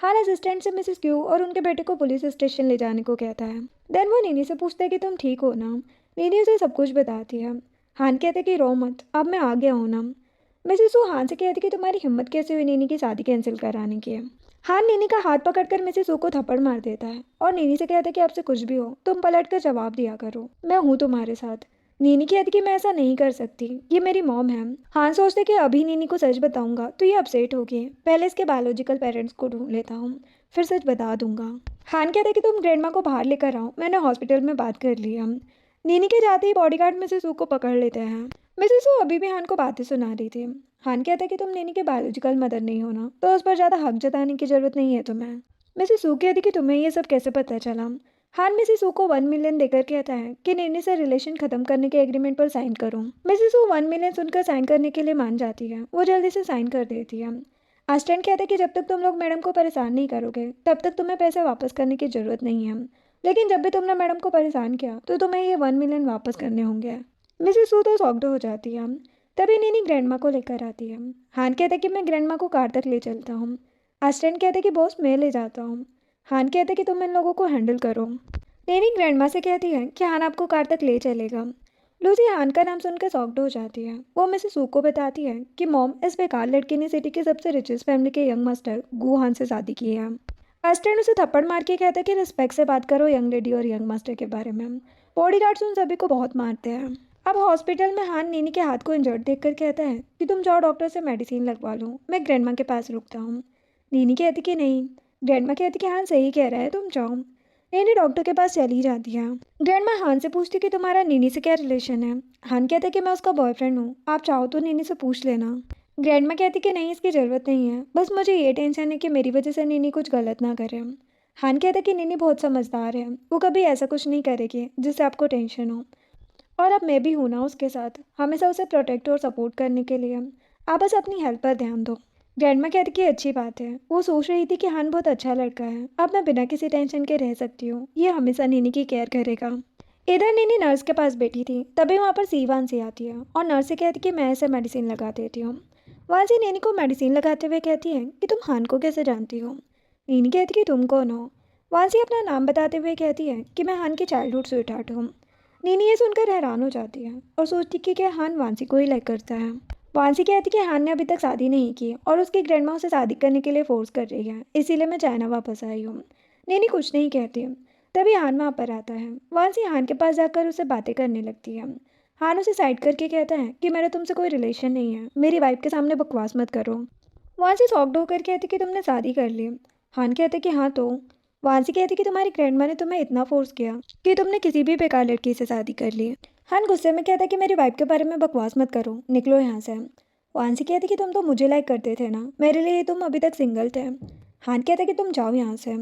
हान असिस्टेंट से मिसेस क्यू और उनके बेटे को पुलिस स्टेशन ले जाने को कहता है। देन वो नीनी से पूछता है कि तुम ठीक हो ना। नीनी उसे सब कुछ बताती है। हान कहते कि रो मत, अब मैं आ गया हूँ ना। मिसेस सू हान से कहती कि तुम्हारी हिम्मत कैसे हुई नीनी की शादी कैंसिल कराने की। हान नीनी का हाथ पकड़कर मिसेस सू को थप्पड़ मार देता है और नीनी से कहता है कि आपसे कुछ भी हो तुम पलट कर जवाब दिया करो, मैं हूँ तुम्हारे साथ। नीनी कहती कि मैं ऐसा नहीं कर सकती, ये मेरी मॉम है। हान सोचते कि अभी नीनी को सच बताऊंगा तो ये अपसेट होगी, पहले इसके बायोलॉजिकल पेरेंट्स को ढूंढ लेता हूँ, फिर सच बता दूंगा। हान कहते कि तुम ग्रैंडमा को बाहर लेकर आओ, मैंने हॉस्पिटल में बात कर ली है। नीनी के जाते ही बॉडीगार्ड मिसेस सू को पकड़ लेते हैं। मिसेस सू अभी भी हान को बातें सुना रही थी। हान कहता है कि तुम नीनी के बायोलॉजिकल मदर नहीं हो ना, तो उस पर ज़्यादा हक जताने की जरूरत नहीं है तुम्हें। मिसेस सू कहती कि तुम्हें ये सब कैसे पता चला। हान मिसेस सू को 1 मिलियन देकर कहता है कि नीनी से रिलेशन खत्म करने के एग्रीमेंट पर साइन करो। मिसेस सू 1 मिलियन सुनकर साइन करने के लिए मान जाती है। वो जल्दी से साइन कर देती है। असिस्टेंट कहता है कि जब तक तुम लोग मैडम को परेशान नहीं करोगे तब तक तुम्हें पैसे वापस करने की जरूरत नहीं है, लेकिन जब भी तुमने मैडम को परेशान किया तो तुम्हें ये 1 मिलियन वापस करने होंगे। मिसेस सू तो शॉक्ड हो जाती है। तभी नीनी ग्रैंडमा को लेकर आती है। हान कहता है कि मैं ग्रैंडमा को कार तक ले चलता हूँ। असिस्टेंट कहता है कि बॉस मैं ले जाता हूँ। हान कहता है कि तुम इन लोगों को हैंडल करो। नीनी ग्रैंडमा से कहती है कि हान आपको कार तक ले चलेगा। लूसी हान का नाम सुनकर शॉक्ड हो जाती है। वो मिसेस सू को बताती है कि मॉम इस बेकार लड़के ने सिटी के सबसे रिचेस्ट फैमिली के यंग मास्टर गू हान से शादी की है। असिस्टेंट उसे थप्पड़ मार के कहता है कि रिस्पेक्ट से बात करो यंग लेडी और यंग मास्टर के बारे में। बॉडीगार्ड्स उन सभी को बहुत मारते हैं। अब हॉस्पिटल में हान नीनी के हाथ को इंजर्ड देखकर कहता है कि तुम जाओ डॉक्टर से मेडिसिन लगवा लो, मैं ग्रैंडमा के पास रुकता हूँ। नीनी कहती कि नहीं। ग्रैंडमा कहती कि हान सही कह रहा है, तुम जाओ। नीनी डॉक्टर के पास चली जाती है। ग्रैंडमा हान से पूछती कि तुम्हारा नीनी से क्या रिलेशन है। हान कहता है कि मैं उसका बॉयफ्रेंड हूँ, आप चाहो तो नीनी से पूछ लेना। ग्रैंडमा कहती कि नहीं, इसकी ज़रूरत नहीं है, बस मुझे ये टेंशन है कि मेरी वजह से नीनी कुछ गलत ना करे। हान कहता है कि नीनी बहुत समझदार है, वो कभी ऐसा कुछ नहीं करेगी जिससे आपको टेंशन हो। और अब मैं भी हूँ ना उसके साथ, हमेशा उसे प्रोटेक्ट और सपोर्ट करने के लिए। आप बस अपनी हेल्प पर ध्यान दो। ग्रैंडमा कहती कि अच्छी बात है, वो सोच रही थी कि हान बहुत अच्छा लड़का है, अब मैं बिना किसी टेंशन के रह सकती हूँ, ये हमेशा नीनी की केयर करेगा। इधर नीनी नर्स के पास बैठी थी, तभी वहाँ पर सीवान आती है और नर्स से कहती कि मैं इसे मेडिसिन लगा देती हूँ। वांसी नीनी को मेडिसिन लगाते हुए कहती है कि तुम हान को कैसे जानती हो। नीनी कहती कि तुम कौन हो। वांसी अपना नाम बताते हुए कहती है कि मैं हान की चाइल्डहुड स्वीटहार्ट हूँ। नीनी ये सुनकर हैरान हो जाती है और सोचती कि क्या हान वांसी को ही लाइक करता है। वांसी कहती कि हान ने अभी तक शादी नहीं की और उसकी ग्रैंडमा उसे शादी करने के लिए फोर्स कर रही है, इसीलिए मैं चाइना वापस आई हूँ। नीनी कुछ नहीं कहती। तभी हान वहाँ पर आता है। वांसी हान के पास जाकर उसे बातें करने लगती है। हान उसे साइड करके कहता है कि मेरा तुमसे कोई रिलेशन नहीं है, मेरी वाइफ के सामने बकवास मत करो। वांसी शॉक्ड होकर कहती कि तुमने शादी कर ली। हान कहते कि हाँ तो। वांसी कहती कि तुम्हारी ग्रैंडमा ने तुम्हें इतना फोर्स किया कि तुमने किसी भी बेकार लड़की से शादी कर ली। हान गुस्से में कहता कि मेरी वाइफ के बारे में बकवास मत करो, निकलो यहाँ से। वांसी कहती कि तुम तो मुझे लाइक करते थे ना, मेरे लिए तुम अभी तक सिंगल थे। हान कहता कि तुम जाओ यहाँ से।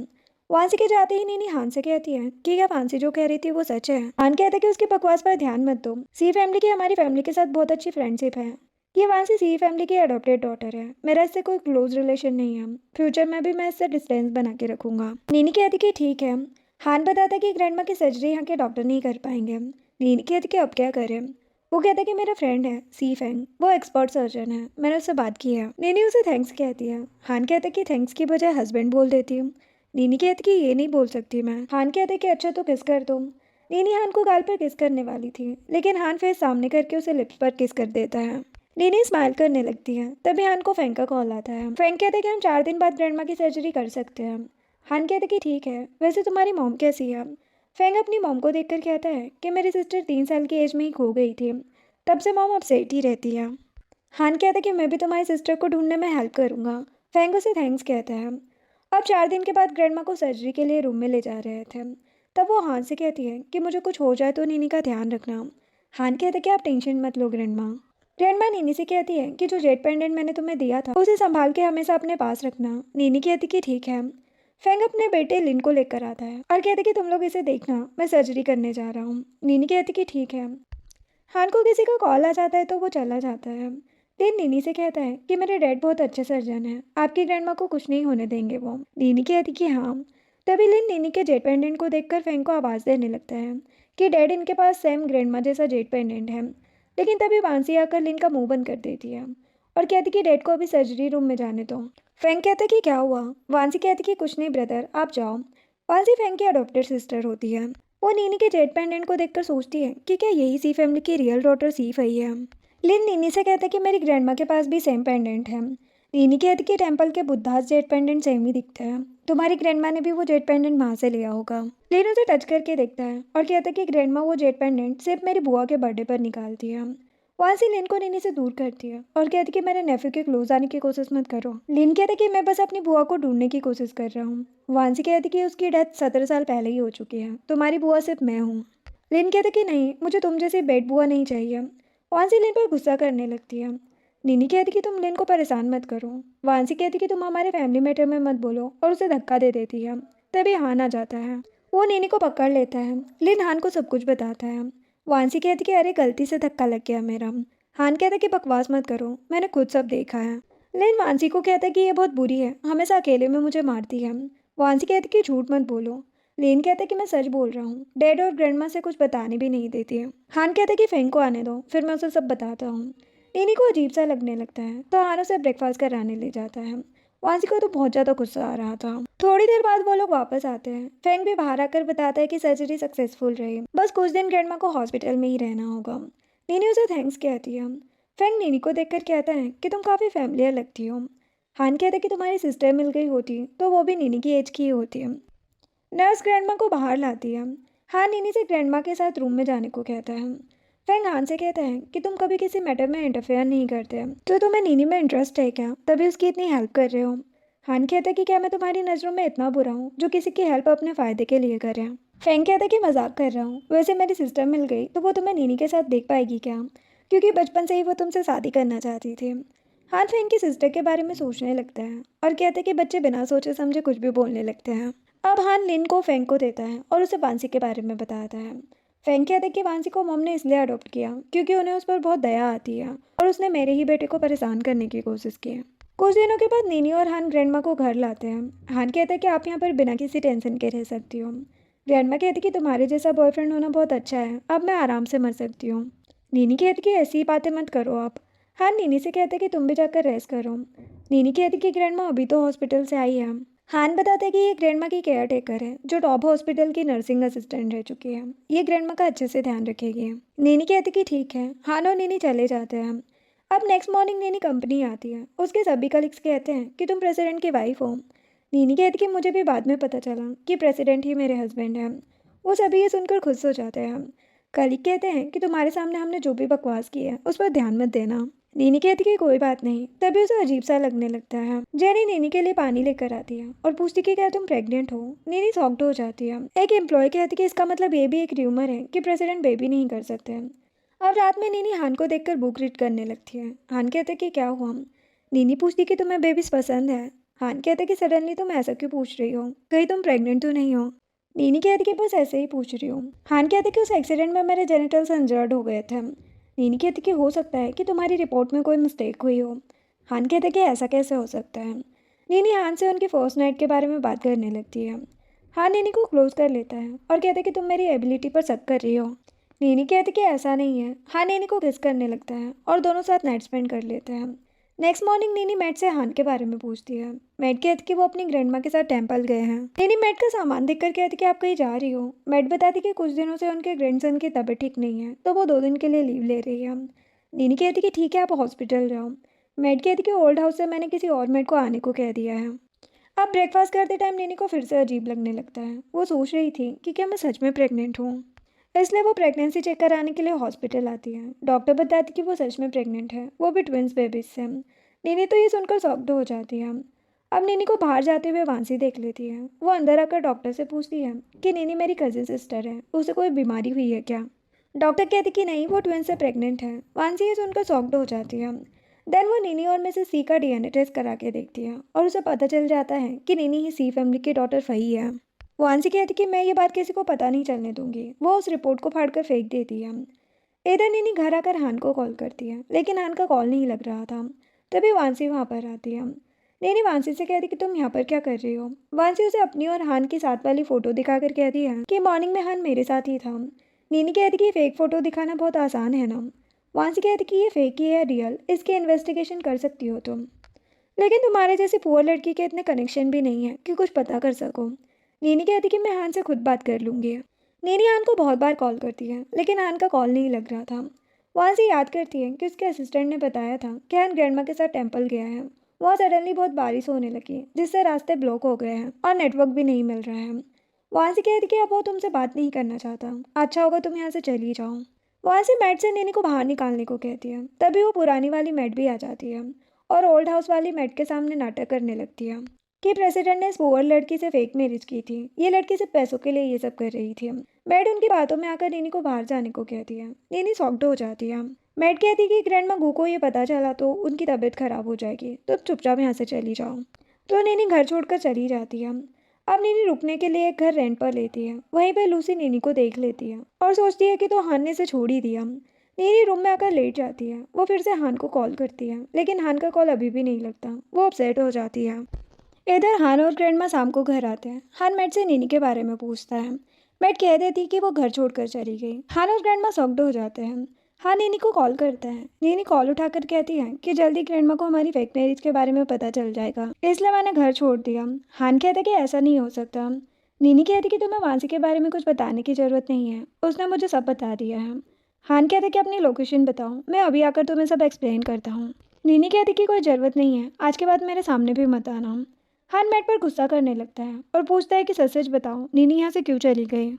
वांसी के जाते ही नीनी हान से कहती है कि क्या वांसी जो कह रही थी वो सच है। हान कहता है कि उसकी बकवास पर ध्यान मत दो, सी फैमिली की हमारी फैमिली के साथ बहुत अच्छी फ्रेंडशिप है। ये वांसी सी फैमिली की अडॉप्टेड डॉटर है, मेरा इससे कोई क्लोज रिलेशन नहीं है, फ्यूचर में भी मैं इससे डिस्टेंस बना के रखूंगा। नीनी कहती कि ठीक है। हान बताता कि ग्रैंडमा की सर्जरी यहाँ के डॉक्टर नहीं कर पाएंगे। नीनी कहती कि अब क्या करें। वो कहता है कि मेरा फ्रेंड है सी फैंग, वो एक्सपर्ट सर्जन है, मैंने उससे बात की है। नीनी उसे थैंक्स कहती है। हान कहता है कि थैंक्स की बजाय हस्बैंड बोल देती हूँ। नीनी कहती कि ये नहीं बोल सकती मैं। हान कहते कि अच्छा तो किस कर दो। नीनी हान को गाल पर किस करने वाली थी, लेकिन हान फेस सामने करके उसे लिप्स पर किस कर देता है। नीनी स्माइल करने लगती है, तभी हान को फ्रैंक का कॉल आता है। फ्रैंक कहते कि हम 4 दिन बाद ग्रैंडमा की सर्जरी कर सकते हैं। हान कहते कि ठीक है, वैसे तुम्हारी मॉम कैसी है। फ्रैंक अपनी मॉम को देखकर कहता है कि मेरी सिस्टर 3 साल की एज में ही खो गई थी, तब से मॉम अपसेट ही रहती है। हान कहता कि मैं भी तुम्हारी सिस्टर को ढूंढने में हेल्प करूंगा। फ्रैंक उसे थैंक्स कहता है। अब 4 दिन के बाद ग्रैंडमा को सर्जरी के लिए रूम में ले जा रहे थे। तब वो हान से कहती है कि मुझे कुछ हो जाए तो नीनी का ध्यान रखना। हान कहता है कि आप टेंशन मत लो ग्रैंडमा। ग्रैंडमा नीनी से कहती है कि जो जेड पेंडेंट मैंने तुम्हें दिया था उसे संभाल के हमेशा अपने पास रखना। नीनी कहती कि ठीक है। फैंग अपने बेटे लिन को लेकर आता है और कहते कि तुम लोग इसे देखना, मैं सर्जरी करने जा रहा हूँ। नीनी कहती कि ठीक है। हान को किसी का कॉल आ जाता है तो वो चला जाता है। लिन नीनी से कहता है कि मेरे डैड बहुत अच्छे सर्जन हैं, आपकी ग्रैंडमा को कुछ नहीं होने देंगे वो। नीनी कहती कि हाँ। तभी लिन नीनी के जेट पेंडेंट को देखकर फैंग को आवाज़ देने लगता है कि डैड इनके पास सेम ग्रैंडमा जैसा जेट पेंडेंट है। लेकिन तभी वांसी आकर लिन का मुंह बंद कर देती है और कहती कि डैड को अभी सर्जरी रूम में जाने दो। फैंग कहता कि क्या हुआ। वांसी कहती कि कुछ नहीं ब्रदर, आप जाओ। वांसी फैंग की अडॉप्टेड सिस्टर होती है। वो नीनी के जेट पेंडेंट को देखकर सोचती है कि क्या यही सी फैमिली की रियल डॉटर सी फई है। लिन नीनी से कहता है कि मेरी ग्रैंडमा के पास भी सेम पेंडेंट है। नीनी कहती कि टेम्पल के बुद्धास जेट पेंडेंट सेम ही दिखते हैं, तुम्हारी ग्रैंडमा ने भी वो जेट पेंडेंट वहाँ से लिया होगा। लिन उसे टच करके देखता है और कहता है कि ग्रैंडमा वो जेट पेंडेंट सिर्फ मेरी बुआ के बर्थडे पर निकालती है। वहाँ से लिन को नीनी से दूर करती है और कहती कि मेरे नेफ्यू के क्लोज आने की कोशिश मत करो। लिन कहता कि मैं बस अपनी बुआ को ढूंढने की कोशिश कर रहा हूँ। वांसी कहती कि उसकी डेथ 17 साल पहले ही हो चुकी है, तुम्हारी बुआ सिर्फ मैं हूँ। लिन कहते कि नहीं, मुझे तुम जैसी बेड बुआ नहीं चाहिए। वांसी लिन पर गुस्सा करने लगती है। नीनी कहती कि तुम लिन को परेशान मत करो। वांसी कहती कि तुम हमारे फैमिली मैटर में मत बोलो और उसे धक्का दे देती है। तभी हान आ जाता है। वो नीनी को पकड़ लेता है। लिन हान को सब कुछ बताता है। वांसी कहती कि अरे गलती से धक्का लग गया मेरा। हान कहता कि बकवास मत करो, मैंने खुद सब देखा है। लेकिन वांसी को कहता है कि ये बहुत बुरी है, हमेशा अकेले में मुझे मारती है। वांसी कहती कि झूठ मत बोलो। लेन कहता है कि मैं सच बोल रहा हूँ, डैड और ग्रैंडमा से कुछ बताने भी नहीं देती है। हान कहता है कि फेंग को आने दो, फिर मैं उसे सब बताता हूँ। लेनी को अजीब सा लगने लगता है तो हान उसे ब्रेकफास्ट कराने ले जाता है। वांसी को तो बहुत ज़्यादा गुस्सा आ रहा था। थोड़ी देर बाद वो लोग वापस आते हैं। फेंग भी बाहर आकर बताता है कि सर्जरी सक्सेसफुल रही, बस कुछ दिन ग्रैंडमा को हॉस्पिटल में ही रहना होगा। नीनी उसे थैंक्स कहती है। फेंग नीनी को देखकर कहता है कि तुम काफ़ी फैमिलियर लगती हो। हान कहता है कि तुम्हारी सिस्टर मिल गई होती तो वो भी नीनी की एज की ही होती। नर्स ग्रैंडमा को बाहर लाती है। हान नीनी से ग्रैंडमा के साथ रूम में जाने को कहता है। फेंग हान से कहता है कि तुम कभी किसी मैटर में इंटरफेयर नहीं करते, तो तुम्हें नीनी में इंटरेस्ट है क्या, तभी उसकी इतनी हेल्प कर रहे हो। हान कहता है कि क्या मैं तुम्हारी नज़रों में इतना बुरा हूँ जो किसी की हेल्प अपने फ़ायदे के लिए करे। फेंग कहता है कि मजाक कर रहा हूँ, वैसे मेरी सिस्टर मिल गई तो वो तुम्हें नीनी के साथ देख पाएगी क्या, क्योंकि बचपन से ही वो तुमसे शादी करना चाहती थी। हान फेंग की सिस्टर के बारे में सोचने लगता है और कहता है कि बच्चे बिना सोचे समझे कुछ भी बोलने लगते हैं। अब हान लिन को फेंग को देता है और उसे वांसी के बारे में बताता है। फेंग कहता है कि वांसी को मॉम ने इसलिए अडॉप्ट किया क्योंकि उन्हें उस पर बहुत दया आती है और उसने मेरे ही बेटे को परेशान करने की कोशिश की। कुछ दिनों के बाद नीनी और हान ग्रैंडमा को घर लाते हैं। हान कहता है कि आप यहाँ पर बिना किसी टेंशन के रह सकती हो। ग्रैंडमा कहती कि तुम्हारे जैसा बॉयफ्रेंड होना बहुत अच्छा है, अब मैं आराम से मर सकती हूँ। नीनी कहती कि ऐसी ही बातें मत करो आप। हान नीनी से कहते कि तुम भी जाकर रेस्ट करो। नीनी कहती कि ग्रैंडमा अभी तो हॉस्पिटल से आई है। हान बताते हैं कि ये ग्रैंडमा की केयर टेकर है जो टॉप हॉस्पिटल की नर्सिंग असिस्टेंट रह चुकी है। ये ग्रैंडमा का अच्छे से ध्यान रखेगी। नीनी कहती कि ठीक है। हान और नीनी चले जाते हैं। अब नेक्स्ट मॉर्निंग नीनी कंपनी आती है। उसके सभी कलीग्स कहते हैं कि तुम प्रेसिडेंट की वाइफ हो। नीनी कहती कि मुझे भी बाद में पता चला कि प्रेसिडेंट ही मेरे हस्बैंड हैं। वो सभी ये सुनकर खुश हो जाते हैं। कलीग कहते हैं कि तुम्हारे सामने हमने जो भी बकवास की है उस पर ध्यान मत देना। नीनी कहती कि कोई बात नहीं। तभी उसे अजीब सा लगने लगता है। जेनी नीनी के लिए पानी लेकर आती है और पूछती कि क्या तुम प्रेग्नेंट हो। नीनी शॉक्ड हो जाती है। एक एम्प्लॉय कहती कि इसका मतलब ये भी एक र्यूमर है कि प्रेसिडेंट बेबी नहीं कर सकते। अब रात में नीनी हान को देखकर बुक रीड करने लगती है। हान कहते कि क्या हुआ। नीनी पूछती कि तुम्हें बेबीज पसंद है। हान कहते कि सडनली तुम ऐसा क्यों पूछ रही हो, कहीं तुम प्रेग्नेंट तो नहीं हो। नीनी कहती कि बस ऐसे ही पूछ रही हूँ। हान कहते कि उस एक्सीडेंट में मेरे जेनिटल्स इंजर्ड हो गए थे। नीनी कहती कि हो सकता है कि तुम्हारी रिपोर्ट में कोई मिस्टेक हुई हो। हान कहते कि ऐसा कैसे हो सकता है। नीनी हान से उनकी फर्स्ट नाइट के बारे में बात करने लगती है। हान नीनी को क्लोज कर लेता है और कहता है कि तुम मेरी एबिलिटी पर शक कर रही हो। नीनी कहती कि ऐसा नहीं है। हान नीनी को किस करने लगता है और दोनों साथ नाइट स्पेंड कर लेते हैं। नेक्स्ट मॉर्निंग नीनी मैट से हान के बारे में पूछती है। मैट कहती कि वो अपनी ग्रैंडमा के साथ टेम्पल गए हैं। नीनी मैट का सामान देखकर कहती कि आप कहीं जा रही हो। मैट बताती कि कुछ दिनों से उनके ग्रैंडसन की तबीयत ठीक नहीं है तो वो 2 दिन के लिए लीव ले रही है। नीनी कहती कि ठीक है आप हॉस्पिटल जाओ। मैट कहती कि ओल्ड हाउस से मैंने किसी और मैट को आने को कह दिया है। अब ब्रेकफास्ट करते टाइम नीनी को फिर से अजीब लगने लगता है। वो सोच रही थी कि क्या मैं सच में प्रेग्नेंट हूँ, इसलिए वो प्रेगनेंसी चेक कराने के लिए हॉस्पिटल आती है। डॉक्टर बताती कि वो सच में प्रेग्नेंट है, वो भी ट्विंस बेबीज से। नीनी तो ये सुनकर शॉक्ड हो जाती है। अब नीनी को बाहर जाते हुए वांसी देख लेती है। वो अंदर आकर डॉक्टर से पूछती है कि नीनी मेरी कजिन सिस्टर है, उसे कोई बीमारी हुई है क्या। डॉक्टर कहती कि नहीं, वो ट्विंस से प्रेग्नेंट है। वांसी ये सुनकर शॉक्ड हो जाती है। देन वो नीनी और मिसेस सी का डीएनए टेस्ट करा के देखती है और उसे पता चल जाता है कि नीनी ही सी फैमिली की डॉटर फही है। वांसी कहती कि मैं ये बात किसी को पता नहीं चलने दूंगी। वो उस रिपोर्ट को फाड़कर फेंक देती है। इधर नीनी घर आकर हान को कॉल करती है लेकिन हान का कॉल नहीं लग रहा था। तभी वांसी वहाँ पर आती है। नीनी वांसी से कहती कि तुम यहाँ पर क्या कर रही हो। वांसी उसे अपनी और हान की साथ वाली फ़ोटो दिखाकर कहती है कि मॉर्निंग में हान मेरे साथ ही था। नीनी कहती कि फेक फ़ोटो दिखाना बहुत आसान है ना। वांसी कहती कि ये फेक ही है रियल, इसके इन्वेस्टिगेशन कर सकती हो तुम, लेकिन तुम्हारे जैसी पुअर लड़की के इतने कनेक्शन भी नहीं है कि कुछ पता कर सको। नीनी कहती कि मैं हान से खुद बात कर लूँगी। नीनी हान को बहुत बार कॉल करती है लेकिन हान का कॉल नहीं लग रहा था। वहाँ से याद करती है कि उसके असिस्टेंट ने बताया था कि हान ग्रैंडमा के साथ टेम्पल गया है। वहाँ सडनली बहुत बारिश होने लगी जिससे रास्ते ब्लॉक हो गए हैं और नेटवर्क भी नहीं मिल रहा है। वहाँ से कहती कि अब वो तुमसे बात नहीं करना चाहता, अच्छा होगा तुम यहाँ से चली जाओ। वहाँ से मैट से नीनी को बाहर निकालने को कहती है। तभी वो पुरानी वाली मैट भी आ जाती है और ओल्ड हाउस वाली मैट के सामने नाटक करने लगती है कि प्रेसिडेंट ने इस पुअर लड़की से फेक मैरिज की थी, ये लड़की सिर्फ पैसों के लिए ये सब कर रही थी। मैट उनकी बातों में आकर नीनी को बाहर जाने को कहती है। नीनी शॉक्ड हो जाती है। मैट कहती कि ग्रैंडमा गू को ये पता चला तो उनकी तबीयत खराब हो जाएगी, तो चुपचाप यहाँ से चली जाओ। तो नीनी घर छोड़कर चली जाती है। अब नीनी रुकने के लिए एक घर रेंट पर लेती है। वहीं पर लूसी नीनी को देख लेती है और सोचती है कि तो हान ने इसे छोड़ ही दिया। नीनी रूम में आकर लेट जाती है। वो फिर से हान को कॉल करती है लेकिन हान का कॉल अभी भी नहीं लगता। वो अपसेट हो जाती है। इधर हान और ग्रैंडमा शाम को घर आते हैं। हान मैट से नीनी के बारे में पूछता है। मैट कह देती कि वो घर छोड़कर चली गई। हान और ग्रैंडमा शॉक्ड हो जाते हैं। हान नीनी को कॉल करता है। नीनी कॉल उठाकर कहती है कि जल्दी ग्रैंडमा को हमारी फेक मैरिज के बारे में पता चल जाएगा, इसलिए मैंने घर छोड़ दिया। हान कहता है कि ऐसा नहीं हो सकता। नीनी कहती कि तुम्हें वांसी के बारे में कुछ बताने की ज़रूरत नहीं है, उसने मुझे सब बता दिया है। हान कहते कि अपनी लोकेशन बताओ, मैं अभी आकर तुम्हें सब एक्सप्लेन करता हूँ। नीनी कहती कि कोई ज़रूरत नहीं है, आज के बाद मेरे सामने भी मत आना। हान मैट पर गुस्सा करने लगता है और पूछता है कि सच सच बताओ, नीनी यहाँ से क्यों चली गई।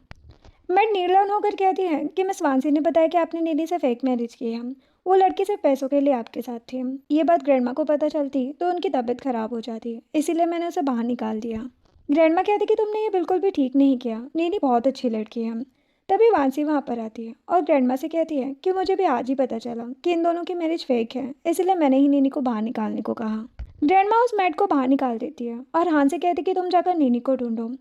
मैट नीलान होकर कहती है कि मिस वांसी ने बताया कि आपने नीनी से फेक मैरिज की है, वो लड़की सिर्फ पैसों के लिए आपके साथ थी। ये बात ग्रैंडमा को पता चलती तो उनकी तबीयत खराब हो जाती, इसीलिए मैंने उसे बाहर निकाल दिया। ग्रैंडमा कहती कि तुमने ये बिल्कुल भी ठीक नहीं किया, नीनी बहुत अच्छी लड़की है। तभी वांसी वहाँ पर आती है और ग्रैंडमा से कहती है कि मुझे भी आज ही पता चला कि इन दोनों की मैरिज फेक है, इसलिए मैंने ही नीनी को बाहर निकालने को कहा। ग्रैंडमा उस मैट को बाहर निकाल देती है और हान से कहती कि तुम जाकर नीनी को ढूंढो।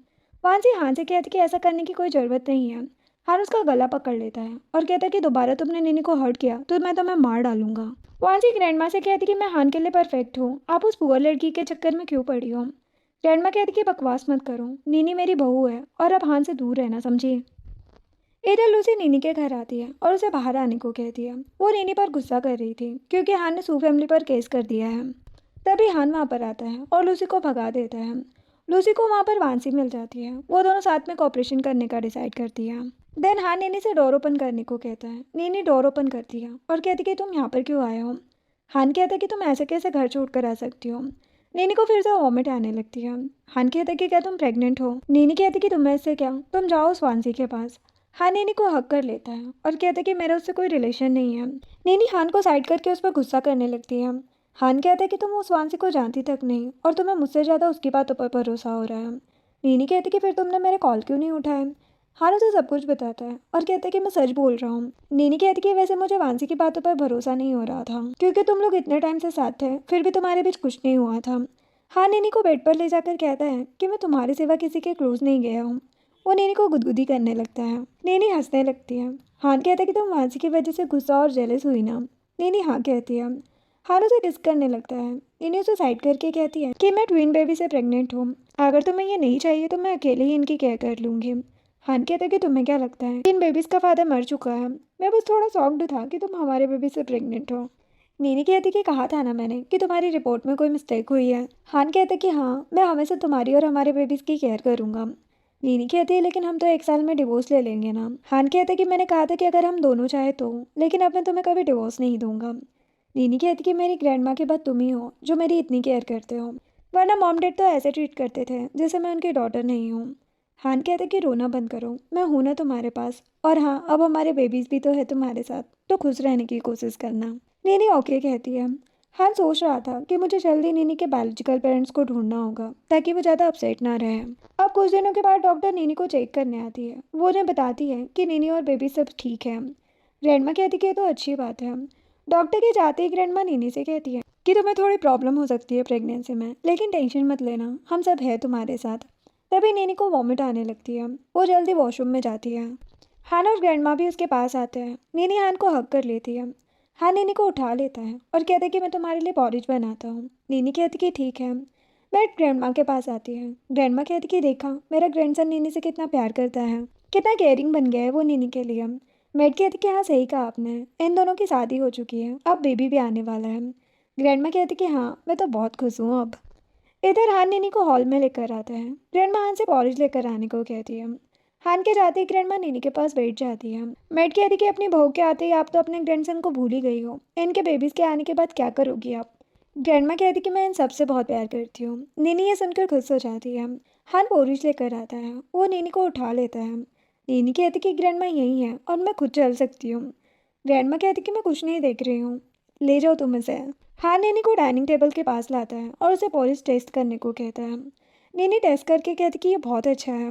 वांसी हान से कहती कि ऐसा करने की कोई ज़रूरत नहीं है। हान उसका गला पकड़ लेता है और कहता है कि दोबारा तुमने नीनी को हर्ट किया तो मैं तुम्हें मार डालूंगा। वांसी ग्रैंडमा से कहती कि मैं हान के लिए परफेक्ट हूँ, आप उस पुअर लड़की के चक्कर में क्यों पड़ी हो। ग्रैंडमा कहती कि बकवास मत करो, नीनी मेरी बहू है और अब हान से दूर रहना, समझी। इधर लूसी नीनी के घर आती है और उसे बाहर आने को कहती है। वो नीनी पर गुस्सा कर रही थी क्योंकि हान ने सू फैमिली पर केस कर दिया है। तभी हान वहाँ पर आता है और लूसी को भगा देता है। लूसी को वहाँ पर वांसी मिल जाती है। वो दोनों साथ में कॉपरेशन करने का डिसाइड करती है। देन हान नीनी से डोर ओपन करने को कहता है। नीनी डोर ओपन करती है और कहती कि तुम यहाँ पर क्यों आए हो। हान कहता है कि तुम ऐसे कैसे घर छोड़ कर आ सकती हो। नीनी को फिर से वॉमिट आने लगती है। हान कहता है कि क्या तुम प्रेग्नेंट हो। नीनी कहती कि तुम्हें इससे क्या, तुम जाओ उस वांसी के पास। हान नीनी को हक कर लेता है और कहता है कि मेरा उससे कोई रिलेशन नहीं है। नीनी हान को साइड करके उस पर गुस्सा करने लगती है। हान कहता है कि तुम उस वांसी को जानती तक नहीं और तुम्हें मुझसे ज़्यादा उसकी बातों पर भरोसा हो रहा है। नीनी कहती कि फिर तुमने मेरे कॉल क्यों नहीं उठाए। हान उसे सब कुछ बताता है और कहता है कि मैं सच बोल रहा हूँ। नीनी कहती कि वैसे मुझे वांसी की बातों पर भरोसा नहीं हो रहा था क्योंकि तुम लोग इतने टाइम से साथ थे फिर भी तुम्हारे बीच कुछ नहीं हुआ था। हान नीनी को बेड पर ले जाकर कहता है कि मैं तुम्हारे सिवा किसी के क्लोज नहीं गया हूँ। वो नीनी को गुदगुदी करने लगता है। नीनी हंसने लगती है। हान कहता है कि तुम वांसी की वजह से गुस्सा और जेलस हुई ना। नीनी हाँ कहती है। हान उसे किस करने लगता है। नीनी उसे साइड करके कहती है कि मैं ट्विन बेबी से प्रेग्नेंट हूँ, अगर तुम्हें ये नहीं चाहिए तो मैं अकेले ही इनकी केयर कर लूँगी। हान कहता है कि तुम्हें क्या लगता है इन बेबीज़ का फादर मर चुका है, मैं बस थोड़ा शॉक्ड था कि तुम हमारे बेबी से प्रेग्नेंट हो। नीनी कहती कि कहा था ना मैंने कि तुम्हारी रिपोर्ट में कोई मिस्टेक हुई है। हान कहते कि हाँ, मैं हमेशा तुम्हारी और हमारे बेबीज़ की केयर करूँगा। नीनी कहती है लेकिन हम तो 1 साल में डिवोर्स ले लेंगे ना। हान कहते कि मैंने कहा था कि अगर हम दोनों चाहे तो, लेकिन अब मैं तुम्हें कभी डिवोर्स नहीं दूंगा। नीनी कहती कि मेरी ग्रैंड माँ के बाद तुम ही हो जो मेरी इतनी केयर करते हो, वरना मॉम डैड तो ऐसे ट्रीट करते थे जैसे मैं उनकी डॉटर नहीं हूँ। हान कहते कि रोना बंद करो, मैं हूँ ना तुम्हारे पास, और हाँ अब हमारे बेबीज़ भी तो है तुम्हारे साथ, तो खुश रहने की कोशिश करना। नीनी ओके कहती है। हान सोच रहा था कि मुझे जल्दी नीनी के बायोलॉजिकल पेरेंट्स को ढूंढना होगा ताकि वो ज़्यादा अपसेट ना रहे। अब कुछ दिनों के बाद डॉक्टर नीनी को चेक करने आती है। वो उन्हें बताती है कि नीनी और बेबी सब ठीक है। ग्रैंडमा कहती कि ये तो अच्छी बात है। डॉक्टर के जाते ही ग्रैंडमा नीनी से कहती है कि तुम्हें थोड़ी प्रॉब्लम हो सकती है प्रेगनेंसी में, लेकिन टेंशन मत लेना, हम सब है तुम्हारे साथ। तभी नीनी को वॉमिट आने लगती है। वो जल्दी वॉशरूम में जाती है। हान और ग्रैंडमा भी उसके पास आते हैं। नीनी हान को हक कर लेती है। हान नीनी को उठा लेता है और कहता है कि मैं तुम्हारे लिए पॉरिज बनाता हूँ। नीनी कहती कि ठीक है। मैट ग्रैंडमा के पास आती है। ग्रैंडमा कहती कि देखा मेरा ग्रैंडसन नीनी से कितना प्यार करता है, कितना केयरिंग बन गया है वो नीनी के लिए। मैट कहती कि हाँ सही कहा आपने, इन दोनों की शादी हो चुकी है, अब बेबी भी आने वाला है। ग्रैंडमा कहती कि हाँ मैं तो बहुत खुश हूँ अब। इधर हान नीनी को हॉल में लेकर आता है। ग्रैंडमा हान से पॉरिज लेकर आने को कहती है। हान के जाते ही ग्रैंडमा नीनी के पास बैठ जाती है। मैट कहती कि अपनी बहू के आते ही आप तो अपने ग्रैंडसन को भूल ही गई हो, इनके बेबीज के आने के बाद क्या करोगी आप। ग्रैंडमा कहती कि मैं इन सबसे बहुत प्यार करती हूँ। नीनी ये सुनकर खुश हो जाती है। हान पॉरिज लेकर आता है। वो नीनी को उठा लेता है। नीनी कहती कि ग्रैंडमा यही है और मैं खुद चल सकती हूँ। ग्रैंडमा कहती कि मैं कुछ नहीं देख रही हूँ, ले जाओ तुम इसे। हान नीनी को डाइनिंग टेबल के पास लाता है और उसे पॉलिश टेस्ट करने को कहता है। नीनी टेस्ट करके कहती कि ये बहुत अच्छा है।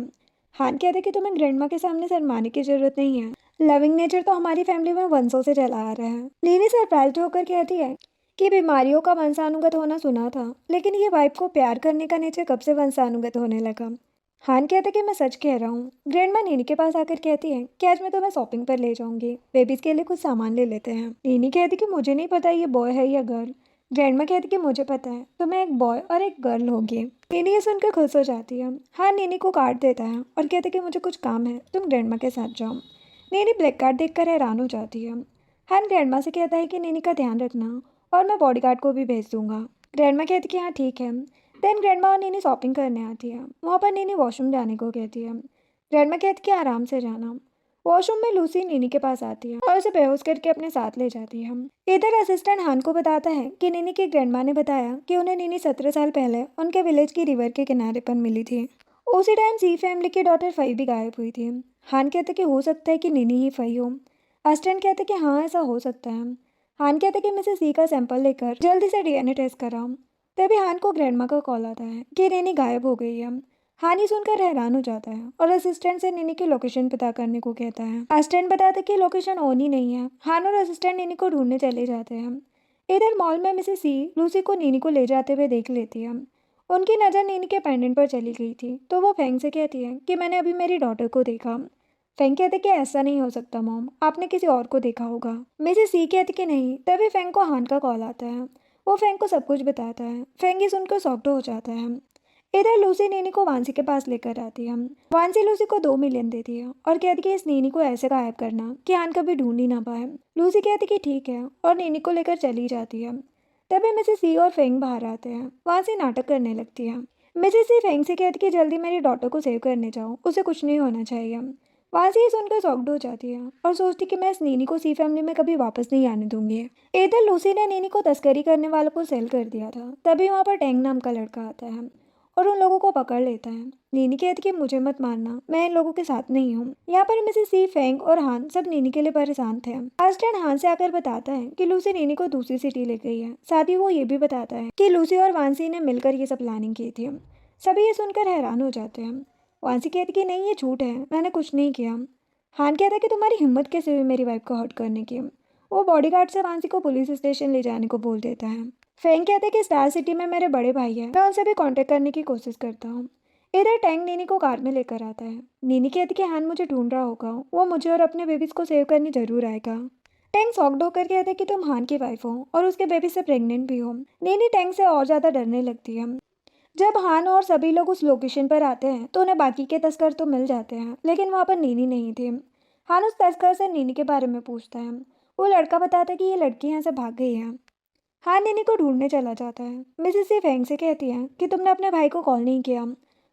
हान कहते कि तुम्हें ग्रैंडमा के सामने शर्माने की जरूरत नहीं है, लविंग नेचर तो हमारी फैमिली में वंशों से चला आ रहा है। नीनी सरप्राइज होकर कहती है कि बीमारियों का वंशानुगत होना सुना था, लेकिन ये वाइफ को प्यार करने का नेचर कब से वंशानुगत होने लगा। हान कहता कि मैं सच कह रहा हूँ। ग्रैंडमा नीनी के पास आकर कहती है कि आज मैं तुम्हें शॉपिंग पर ले जाऊंगी, बेबीज के लिए कुछ सामान ले लेते हैं। नीनी कहती कि मुझे नहीं पता ये बॉय है या गर्ल। ग्रैंडमा कहती कि मुझे पता है, तुम्हें एक बॉय और एक गर्ल होगी। नीनी ये सुनकर खुश हो जाती है। हान नीनी को कार्ड देता है और कहते कि मुझे कुछ काम है, तुम ग्रैंडमा के साथ जाओ। नीनी ब्लैक कार्ड देखकर हैरान हो जाती है। हान ग्रैंडमा से कहता है कि नीनी का ध्यान रखना और मैं बॉडीगार्ड को भी भेज दूंगा। ग्रैंडमा कहती कि हाँ ठीक है। देन ग्रैंडमा और नीनी शॉपिंग करने आती है। वहाँ पर नीनी वॉशरूम जाने को कहती है। ग्रैंडमा कहती कि आराम से जाना। वॉशरूम में लूसी नीनी के पास आती है और उसे बेहोश करके अपने साथ ले जाती है। इधर असिस्टेंट हान को बताता है कि नीनी की ग्रैंडमा ने बताया कि उन्हें नीनी 17 साल पहले उनके विलेज की रिवर के किनारे पर मिली थी। उसी टाइम सी फैमिली की डॉटर फई भी गायब हुई थी। हान कहते कि हो सकता है कि नीनी ही फई हो। असिस्टेंट कहते कि हाँ ऐसा हो सकता है। हान कहते कि मिसेस सी का सैंपल लेकर जल्दी से डीएनए टेस्ट कराओ। तभी हान को ग्रैंडमा का कॉल आता है कि नीनी गायब हो गई है। हान ही सुनकर हैरान हो जाता है और असिस्टेंट से नीनी की लोकेशन पता करने को कहता है। असिस्टेंट बताता है कि लोकेशन ऑन ही नहीं है। हान और असिस्टेंट नीनी को ढूंढने चले जाते हैं। इधर मॉल में मिसेस सी लूसी को नीनी को ले जाते हुए देख लेती है। उनकी नज़र नीनी के पेंडेंट पर चली गई थी तो वो फेंग से कहती है कि मैंने अभी मेरी डॉटर को देखा। फेंग कहते कि ऐसा नहीं हो सकता मॉम, आपने किसी और को देखा होगा। मिसेस सी कहती कि नहीं। तभी फेंग को हान का कॉल आता है। वो फेंग को सब कुछ बताता है। फेंग ये सुनकर सॉफ्ट हो जाता है। इधर लूसी नीनी को वांसी के पास लेकर आती है। वांसी लूसी को 2 मिलियन देती है और कहती कि इस नीनी को ऐसे गायब करना कि हान कभी ढूंढ ही ना पाए। लूसी कहती कि ठीक है और नीनी को लेकर चली जाती है। तभी मिसेस सी और फेंग बाहर आते हैं। वांसी नाटक करने लगती है। मिसेस सी फेंग से कहती कि जल्दी मेरी डॉटर को सेव करने जाओ, उसे कुछ नहीं होना चाहिए। वांसी ये सुनकर सॉफ्ट हो जाती है और सोचती कि मैं इस नीनी को सी फैमिली में कभी वापस नहीं आने दूंगी। इधर लूसी ने नीनी को तस्करी करने वालों को सेल कर दिया था। तभी वहाँ पर टेंग नाम का लड़का आता है और उन लोगों को पकड़ लेता है। नीनी कहती कि मुझे मत मारना, मैं इन लोगों के साथ नहीं हूँ। यहाँ पर मिसेस सी, फेंग और हान सब नीनी के लिए परेशान थे। अस्टन हान से आकर बताता है कि लूसी नीनी को दूसरी सिटी ले गई है। साथ ही वो ये भी बताता है कि लूसी और वांसी ने मिलकर ये सब प्लानिंग की थी। सभी ये सुनकर हैरान हो जाते हैं। वांसी कहती कि नहीं, ये झूठ है, मैंने कुछ नहीं किया। हान कहता है कि तुम्हारी हिम्मत कैसे हुई मेरी वाइफ को हर्ट करने की। वो बॉडीगार्ड से वांसी को पुलिस स्टेशन ले जाने को बोल देता है। फेंग कहते हैं कि स्टार सिटी में मेरे बड़े भाई हैं, मैं उनसे भी कांटेक्ट करने की कोशिश करता हूँ। इधर टैंग नीनी को कार में लेकर आता है। नीनी कहती कि हान मुझे ढूंढ रहा होगा, वो मुझे और अपने बेबीज को सेव करने जरूर आएगा। टैंग सॉक्ड होकर कहता है कि तुम हान की वाइफ हो और उसके बेबी से प्रेग्नेंट भी हो। नीनी टैंग से और ज़्यादा डरने लगती है। जब हान और सभी लोग उस लोकेशन पर आते हैं तो उन्हें बाकी के तस्कर तो मिल जाते हैं, लेकिन वहाँ पर नीनी नहीं थी। हान उस तस्कर से नीनी के बारे में पूछता है। वो लड़का बताता है कि ये लड़की यहाँ से भाग गई है। हान नीनी को ढूंढने चला जाता है। मिसेस सी फेंग से कहती है कि तुमने अपने भाई को कॉल नहीं किया।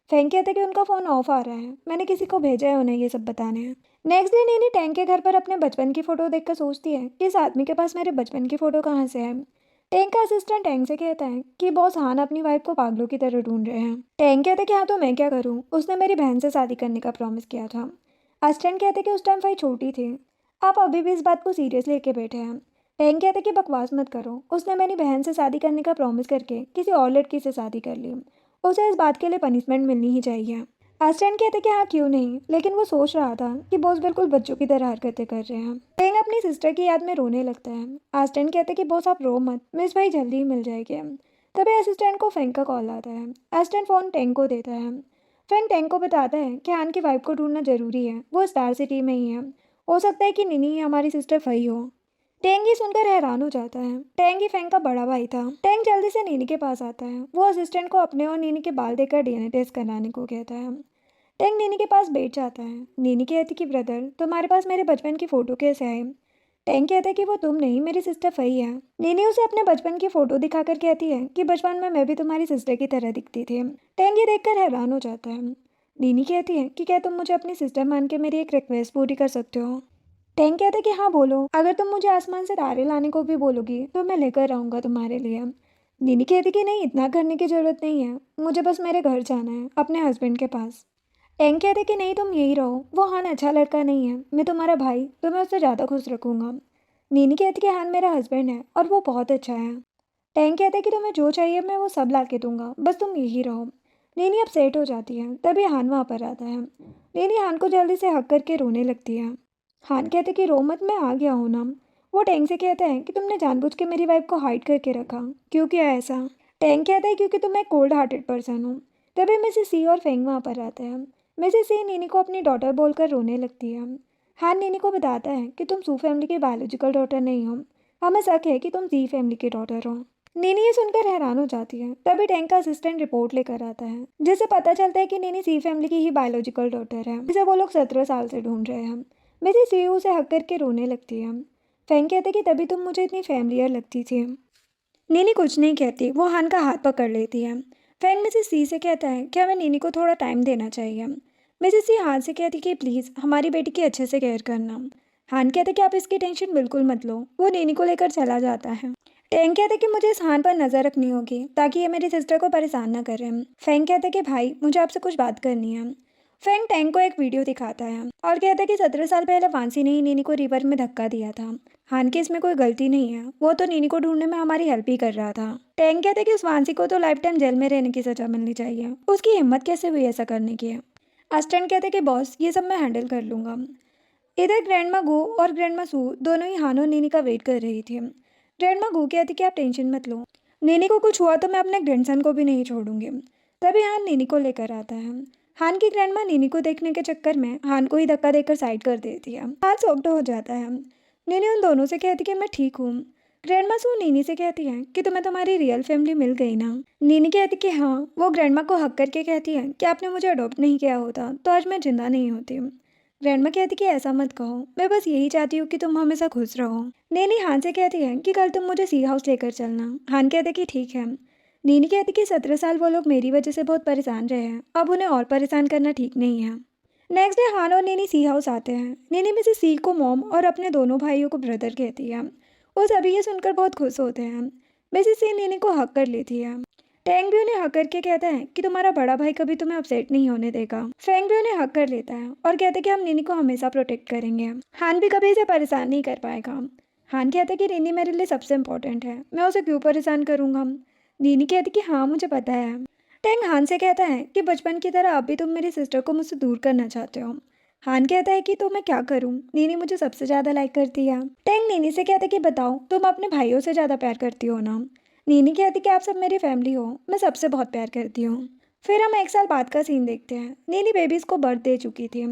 फेंग कहते कि उनका फ़ोन ऑफ आ रहा है, मैंने किसी को भेजा है उन्हें ये सब बताने। नेक्स्ट डे नीनी टैंक के घर पर अपने बचपन की फ़ोटो देखकर सोचती है कि इस आदमी के पास मेरे बचपन की फ़ोटो कहाँ से है। टैंक का असिस्टेंट टैंक से कहता है कि बॉस हान अपनी वाइफ को पागलों की तरह ढूंढ रहे हैं। टैंक कहते कि हाँ तो मैं क्या करूँ, उसने मेरी बहन से शादी करने का प्रॉमिस किया था। असिस्टेंट कहते कि उस टाइम फाई छोटी थी, आप अभी भी इस बात को सीरियस लेके बैठे हैं। टैंक कहते कि बकवास मत करो, उसने मेरी बहन से शादी करने का प्रॉमिस करके किसी और लड़की से शादी कर ली, उसे इस बात के लिए पनिशमेंट मिलनी ही चाहिए। असिस्टेंट कहते कि हाँ क्यों नहीं, लेकिन वो सोच रहा था कि बॉस बिल्कुल बच्चों की तरह हरकतें कर रहे हैं। टैंक अपनी सिस्टर की याद में रोने लगता है। असिस्टेंट कहते कि बॉस आप रो मत, मिस भाई जल्दी ही मिल जाएगी। तभी असिस्टेंट को फेंक का कॉल आता है। असिस्टेंट फ़ोन टैंक को देता है। फेंक टैंक को बताता है कि हान की वाइफ को ढूंढना जरूरी है, वो स्टार सिटी में ही है, हो सकता है कि निनी ही हमारी सिस्टर फई हो। टेंगी सुनकर हैरान हो जाता है। टेंगी फेंग का बड़ा भाई था। टेंग जल्दी से नीनी के पास आता है। वो असिस्टेंट को अपने और नीनी के बाल देखकर डीएनए टेस्ट कराने को कहता है। टेंग नीनी के पास बैठ जाता है। नीनी कहती कि ब्रदर तुम्हारे पास मेरे बचपन की फ़ोटो कैसे आई। टेंग कहता है कि वो तुम नहीं, मेरी सिस्टर फई है। नीनी उसे अपने बचपन की फ़ोटो दिखाकर कहती है कि बचपन में मैं भी तुम्हारी सिस्टर की तरह दिखती थी। टेंग ये देखकर हैरान हो जाता है। नीनी कहती है कि क्या तुम मुझे अपनी सिस्टर मान के मेरी एक रिक्वेस्ट पूरी कर सकते हो। टैंक कहते कि हाँ बोलो, अगर तुम मुझे आसमान से तारे लाने को भी बोलोगी तो मैं लेकर आऊँगा तुम्हारे लिए। नीनी कहती कि नहीं, इतना करने की ज़रूरत नहीं है, मुझे बस मेरे घर जाना है, अपने हस्बैंड के पास। टैंक कहते कि नहीं, तुम यहीं रहो, वो हान अच्छा लड़का नहीं है, मैं तुम्हारा भाई, तुम्हें उससे ज़्यादा खुश रखूँगा। नीनी कहती कि हान मेरा हस्बैंड है और वो बहुत अच्छा है। टैंक कहते कि तुम्हें जो चाहिए मैं वो सब ला के दूंगा, बस तुम यहीं रहो। नीनी अपसेट हो जाती है। तभी हान वहाँ पर आता है। नीनी हान को जल्दी से हक करके रोने लगती है। हान कहते कि रो मत, मैं आ गया हूँ ना। वो टैंक से कहता है कि तुमने जानबूझ के मेरी वाइफ को हाइड करके रखा, क्यों किया ऐसा। टैंक कहता है क्योंकि तुम एक कोल्ड हार्टेड पर्सन हो। तभी मिसेस सी और फेंग वहाँ पर आते हैं। मिसेस सी नीनी को अपनी डॉटर बोलकर रोने लगती है। हान नीनी को बताता है कि तुम सू फैमिली की बायोलॉजिकल डॉटर नहीं हो, हमें शक है कि तुम जी फैमिली की डॉटर हो। नीनी ये सुनकर हैरान हो जाती है। तभी टैंक का असिस्टेंट रिपोर्ट लेकर आता है, जिससे पता चलता है कि नीनी सी फैमिली की ही बायोलॉजिकल डॉटर है, जिसे वो लोग 17 साल से ढूंढ रहे हैं। मिसेस सी उसे हक करके रोने लगती है। फैंग कहते कि तभी तुम मुझे इतनी फैमिलियर लगती थी। नीनी कुछ नहीं कहती, वो हान का हाथ पकड़ लेती है। फैंग मिसेस सी से कहता है कि हमें नीनी को थोड़ा टाइम देना चाहिए। मिसेस सी हान से कहती कि प्लीज़ हमारी बेटी की अच्छे से केयर करना। हान कहते कि आप इसकी टेंशन बिल्कुल मत लो। वो नीनी को लेकर चला जाता है। टैंक कहते कि मुझे इस हान पर नज़र रखनी होगी ताकि ये मेरी सिस्टर को परेशान ना करे। फैंग कहते कि भाई मुझे आपसे कुछ बात करनी है। फैंग टैंक को एक वीडियो दिखाता है और कहता है कि 17 साल पहले वांसी ने ही नीनी को रिवर में धक्का दिया था। हान की इसमें कोई गलती नहीं है, वो तो नीनी को ढूंढने में हमारी हेल्प ही कर रहा था। टैंक कहते कि उस वांसी को तो लाइफ टाइम जेल में रहने की सजा मिलनी चाहिए, उसकी हिम्मत कैसे हुई ऐसा करने की। अस्टेंट कहते कि बॉस ये सब मैं हैंडल कर लूँगा। इधर ग्रैंडमा गो और ग्रैंडमा सू दोनों ही हान और नीनी का वेट कर रही थी। ग्रैंडमा गो कहती कि आप टेंशन मत लो, नीनी को कुछ हुआ तो मैं अपने ग्रैंडसन को भी नहीं छोड़ूंगी। तभी हान नीनी को लेकर आता है। हान की ग्रैंडमा नीनी को देखने के चक्कर में हान को ही धक्का देकर साइड कर देती है। हान शॉक्ड हो जाता है। नीनी उन दोनों से कहती कि मैं ठीक हूँ। ग्रैंडमा सो नीनी से कहती है कि तुम्हें तुम्हारी रियल फैमिली मिल गई ना। नीनी कहती कि हाँ। वो ग्रैंडमा को हक करके कहती है कि आपने मुझे अडॉप्ट नहीं किया होता तो आज मैं जिंदा नहीं होती। ग्रैंडमा कहती कि ऐसा मत कहो, मैं बस यही चाहती हूँ कि तुम हमेशा खुश रहो। नीनी हान से कहती है कि कल तुम मुझे सी हाउस लेकर चलना। हान कहते कि ठीक है। नीनी कहती कि 17 साल वो लोग मेरी वजह से बहुत परेशान रहे हैं, अब उन्हें और परेशान करना ठीक नहीं है। नेक्स्ट डे हान और नीनी सी हाउस आते हैं। नीनी मिसेस सी को मॉम और अपने दोनों भाइयों को ब्रदर कहती है। वो सभी ये सुनकर बहुत खुश होते हैं। मिसेस सी नीनी को हक कर लेती है। टैंग भी उन्हें हक करके कहता है कि तुम्हारा बड़ा भाई कभी तुम्हें अपसेट नहीं होने देगा। फैंग भी उन्हें हक कर लेता है और कहता है कि हम नीनी को हमेशा प्रोटेक्ट करेंगे। हान भी कभी इसे परेशान नहीं कर पाएगा। हान कहता है कि नीनी मेरे लिए सबसे इम्पोर्टेंट है, मैं उसे क्यों परेशान करूँगा। नीनी कहती कि हाँ मुझे पता है। टैंग हान से कहता है कि बचपन की तरह अब भी तुम मेरी सिस्टर को मुझसे दूर करना चाहते हो। हान कहता है कि तो मैं क्या करूं, नीनी मुझे सबसे ज़्यादा लाइक करती है। टैंग नीनी से कहता है कि बताओ तुम अपने भाइयों से ज़्यादा प्यार करती हो ना। नीनी कहती कि आप सब मेरी फैमिली हो, मैं सबसे बहुत प्यार करती हूँ। फिर हम 1 साल बाद का सीन देखते हैं। नीनी बेबीज़ को बर्थ दे चुकी थी।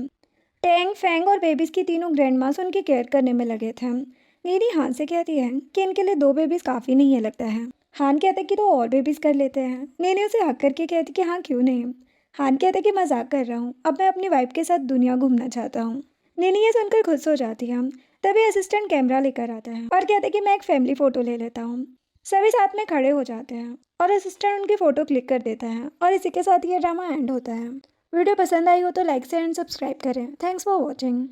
टैंग, फैंग और बेबीज़ की तीनों ग्रैंड मास उनकी केयर करने में लगे थे। नीनी हान से कहती है कि इनके लिए 2 बेबीज़ काफ़ी नहीं है लगता है। हान कहते कि तो और बेबीज़ कर लेते हैं। नीनी उसे हक करके कहती कि हाँ क्यों नहीं। हान कहते कि मजाक कर रहा हूँ, अब मैं अपनी वाइफ के साथ दुनिया घूमना चाहता हूँ। नीनी ये सुनकर खुश हो जाती है। तभी असिस्टेंट कैमरा लेकर आता है और कहते कि मैं एक फैमिली फ़ोटो ले लेता हूँ। सभी साथ में खड़े हो जाते हैं और असिस्टेंट उनकी फ़ोटो क्लिक कर देता है और इसी के साथ ये ड्रामा एंड होता है। वीडियो पसंद आई हो तो लाइक शेयर एंड सब्सक्राइब करें। Thanks for watching.